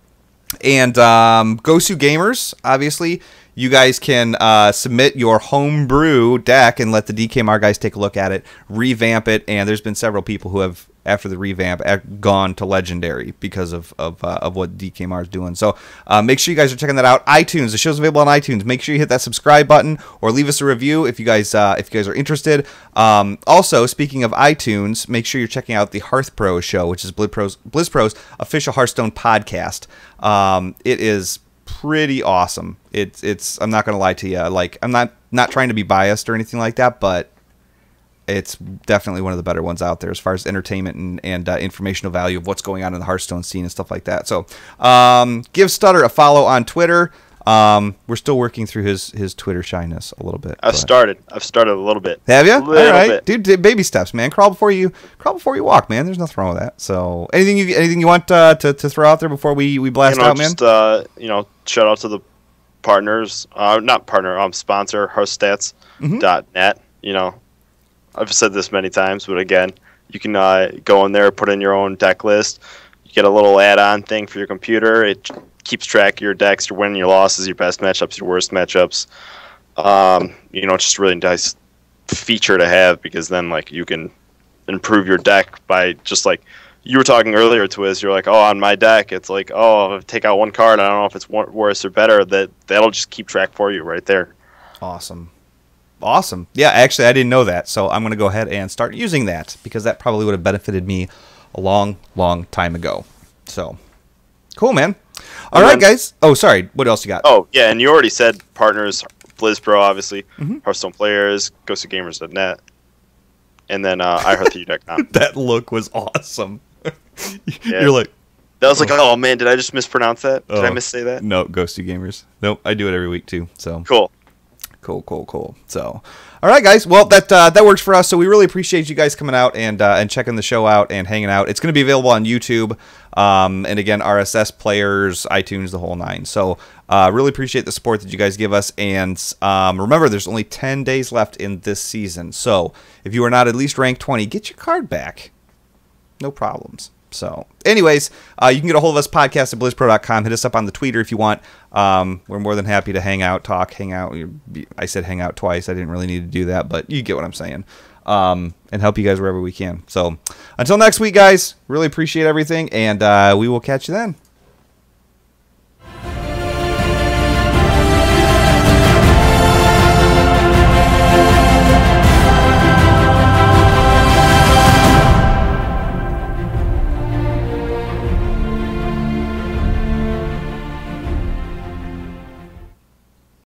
And Gosu Gamers, obviously, you guys can submit your homebrew deck and let the DKMR guys take a look at it, revamp it, and there's been several people who have, after the revamp, gone to Legendary because of what DKMR is doing. So make sure you guys are checking that out. iTunes, the show's available on iTunes. Make sure you hit that subscribe button or leave us a review if you guys are interested. Also, speaking of iTunes, make sure you're checking out the Hearth Pro show, which is Blizz Pro's official Hearthstone podcast. It is pretty awesome. It's I'm not gonna lie to you. Like, I'm not trying to be biased or anything like that, but it's definitely one of the better ones out there as far as entertainment and informational value of what's going on in the Hearthstone scene and stuff like that. So give Stutter a follow on Twitter. We're still working through his Twitter shyness a little bit. I've started a little bit. Have you? All right, dude. Baby steps, man. Crawl before you walk, man. There's nothing wrong with that. So anything you want to throw out there before we blast out, man? Just shout out to the partners, not partner, sponsor Hearthstats.net. You know, I've said this many times, but again, you can go in there, put in your own deck list. You get a little add-on thing for your computer. It keeps track of your decks, your win, your losses, your best matchups, your worst matchups. It's just a really nice feature to have, because then like you can improve your deck by just like you were talking earlier, Twiz. You're like, oh, on my deck, it's like, oh, take out one card. I don't know if it's worse or better. That'll just keep track for you right there. Awesome. Yeah, actually, I didn't know that, so I'm going to go ahead and start using that, because that probably would have benefited me a long, long time ago. So, cool, man. All right, guys. Oh, sorry. What else you got? Oh, yeah, and you already said partners, Blizz Pro, obviously, Hearthstone Players, GhostOfGamers.net, and then iHearthU.com. That look was awesome. Yeah. You're like... That was like, oh, man, did I just mispronounce that? Did I missay that? No, Ghosty Gamers. Nope, I do it every week, too. So Cool. So, all right, guys. Well, that works for us. So we really appreciate you guys coming out and checking the show out and hanging out. It's going to be available on YouTube. And again, RSS players, iTunes, the whole nine. So really appreciate the support that you guys give us. And remember, there's only 10 days left in this season. So if you are not at least ranked 20, get your card back. No problems. So anyways, you can get a hold of us, podcast at blizzpro.com. Hit us up on the Twitter if you want. We're more than happy to hang out, talk, hang out. I said hang out twice. I didn't really need to do that, but you get what I'm saying. And help you guys wherever we can. So until next week, guys, really appreciate everything, and we will catch you then.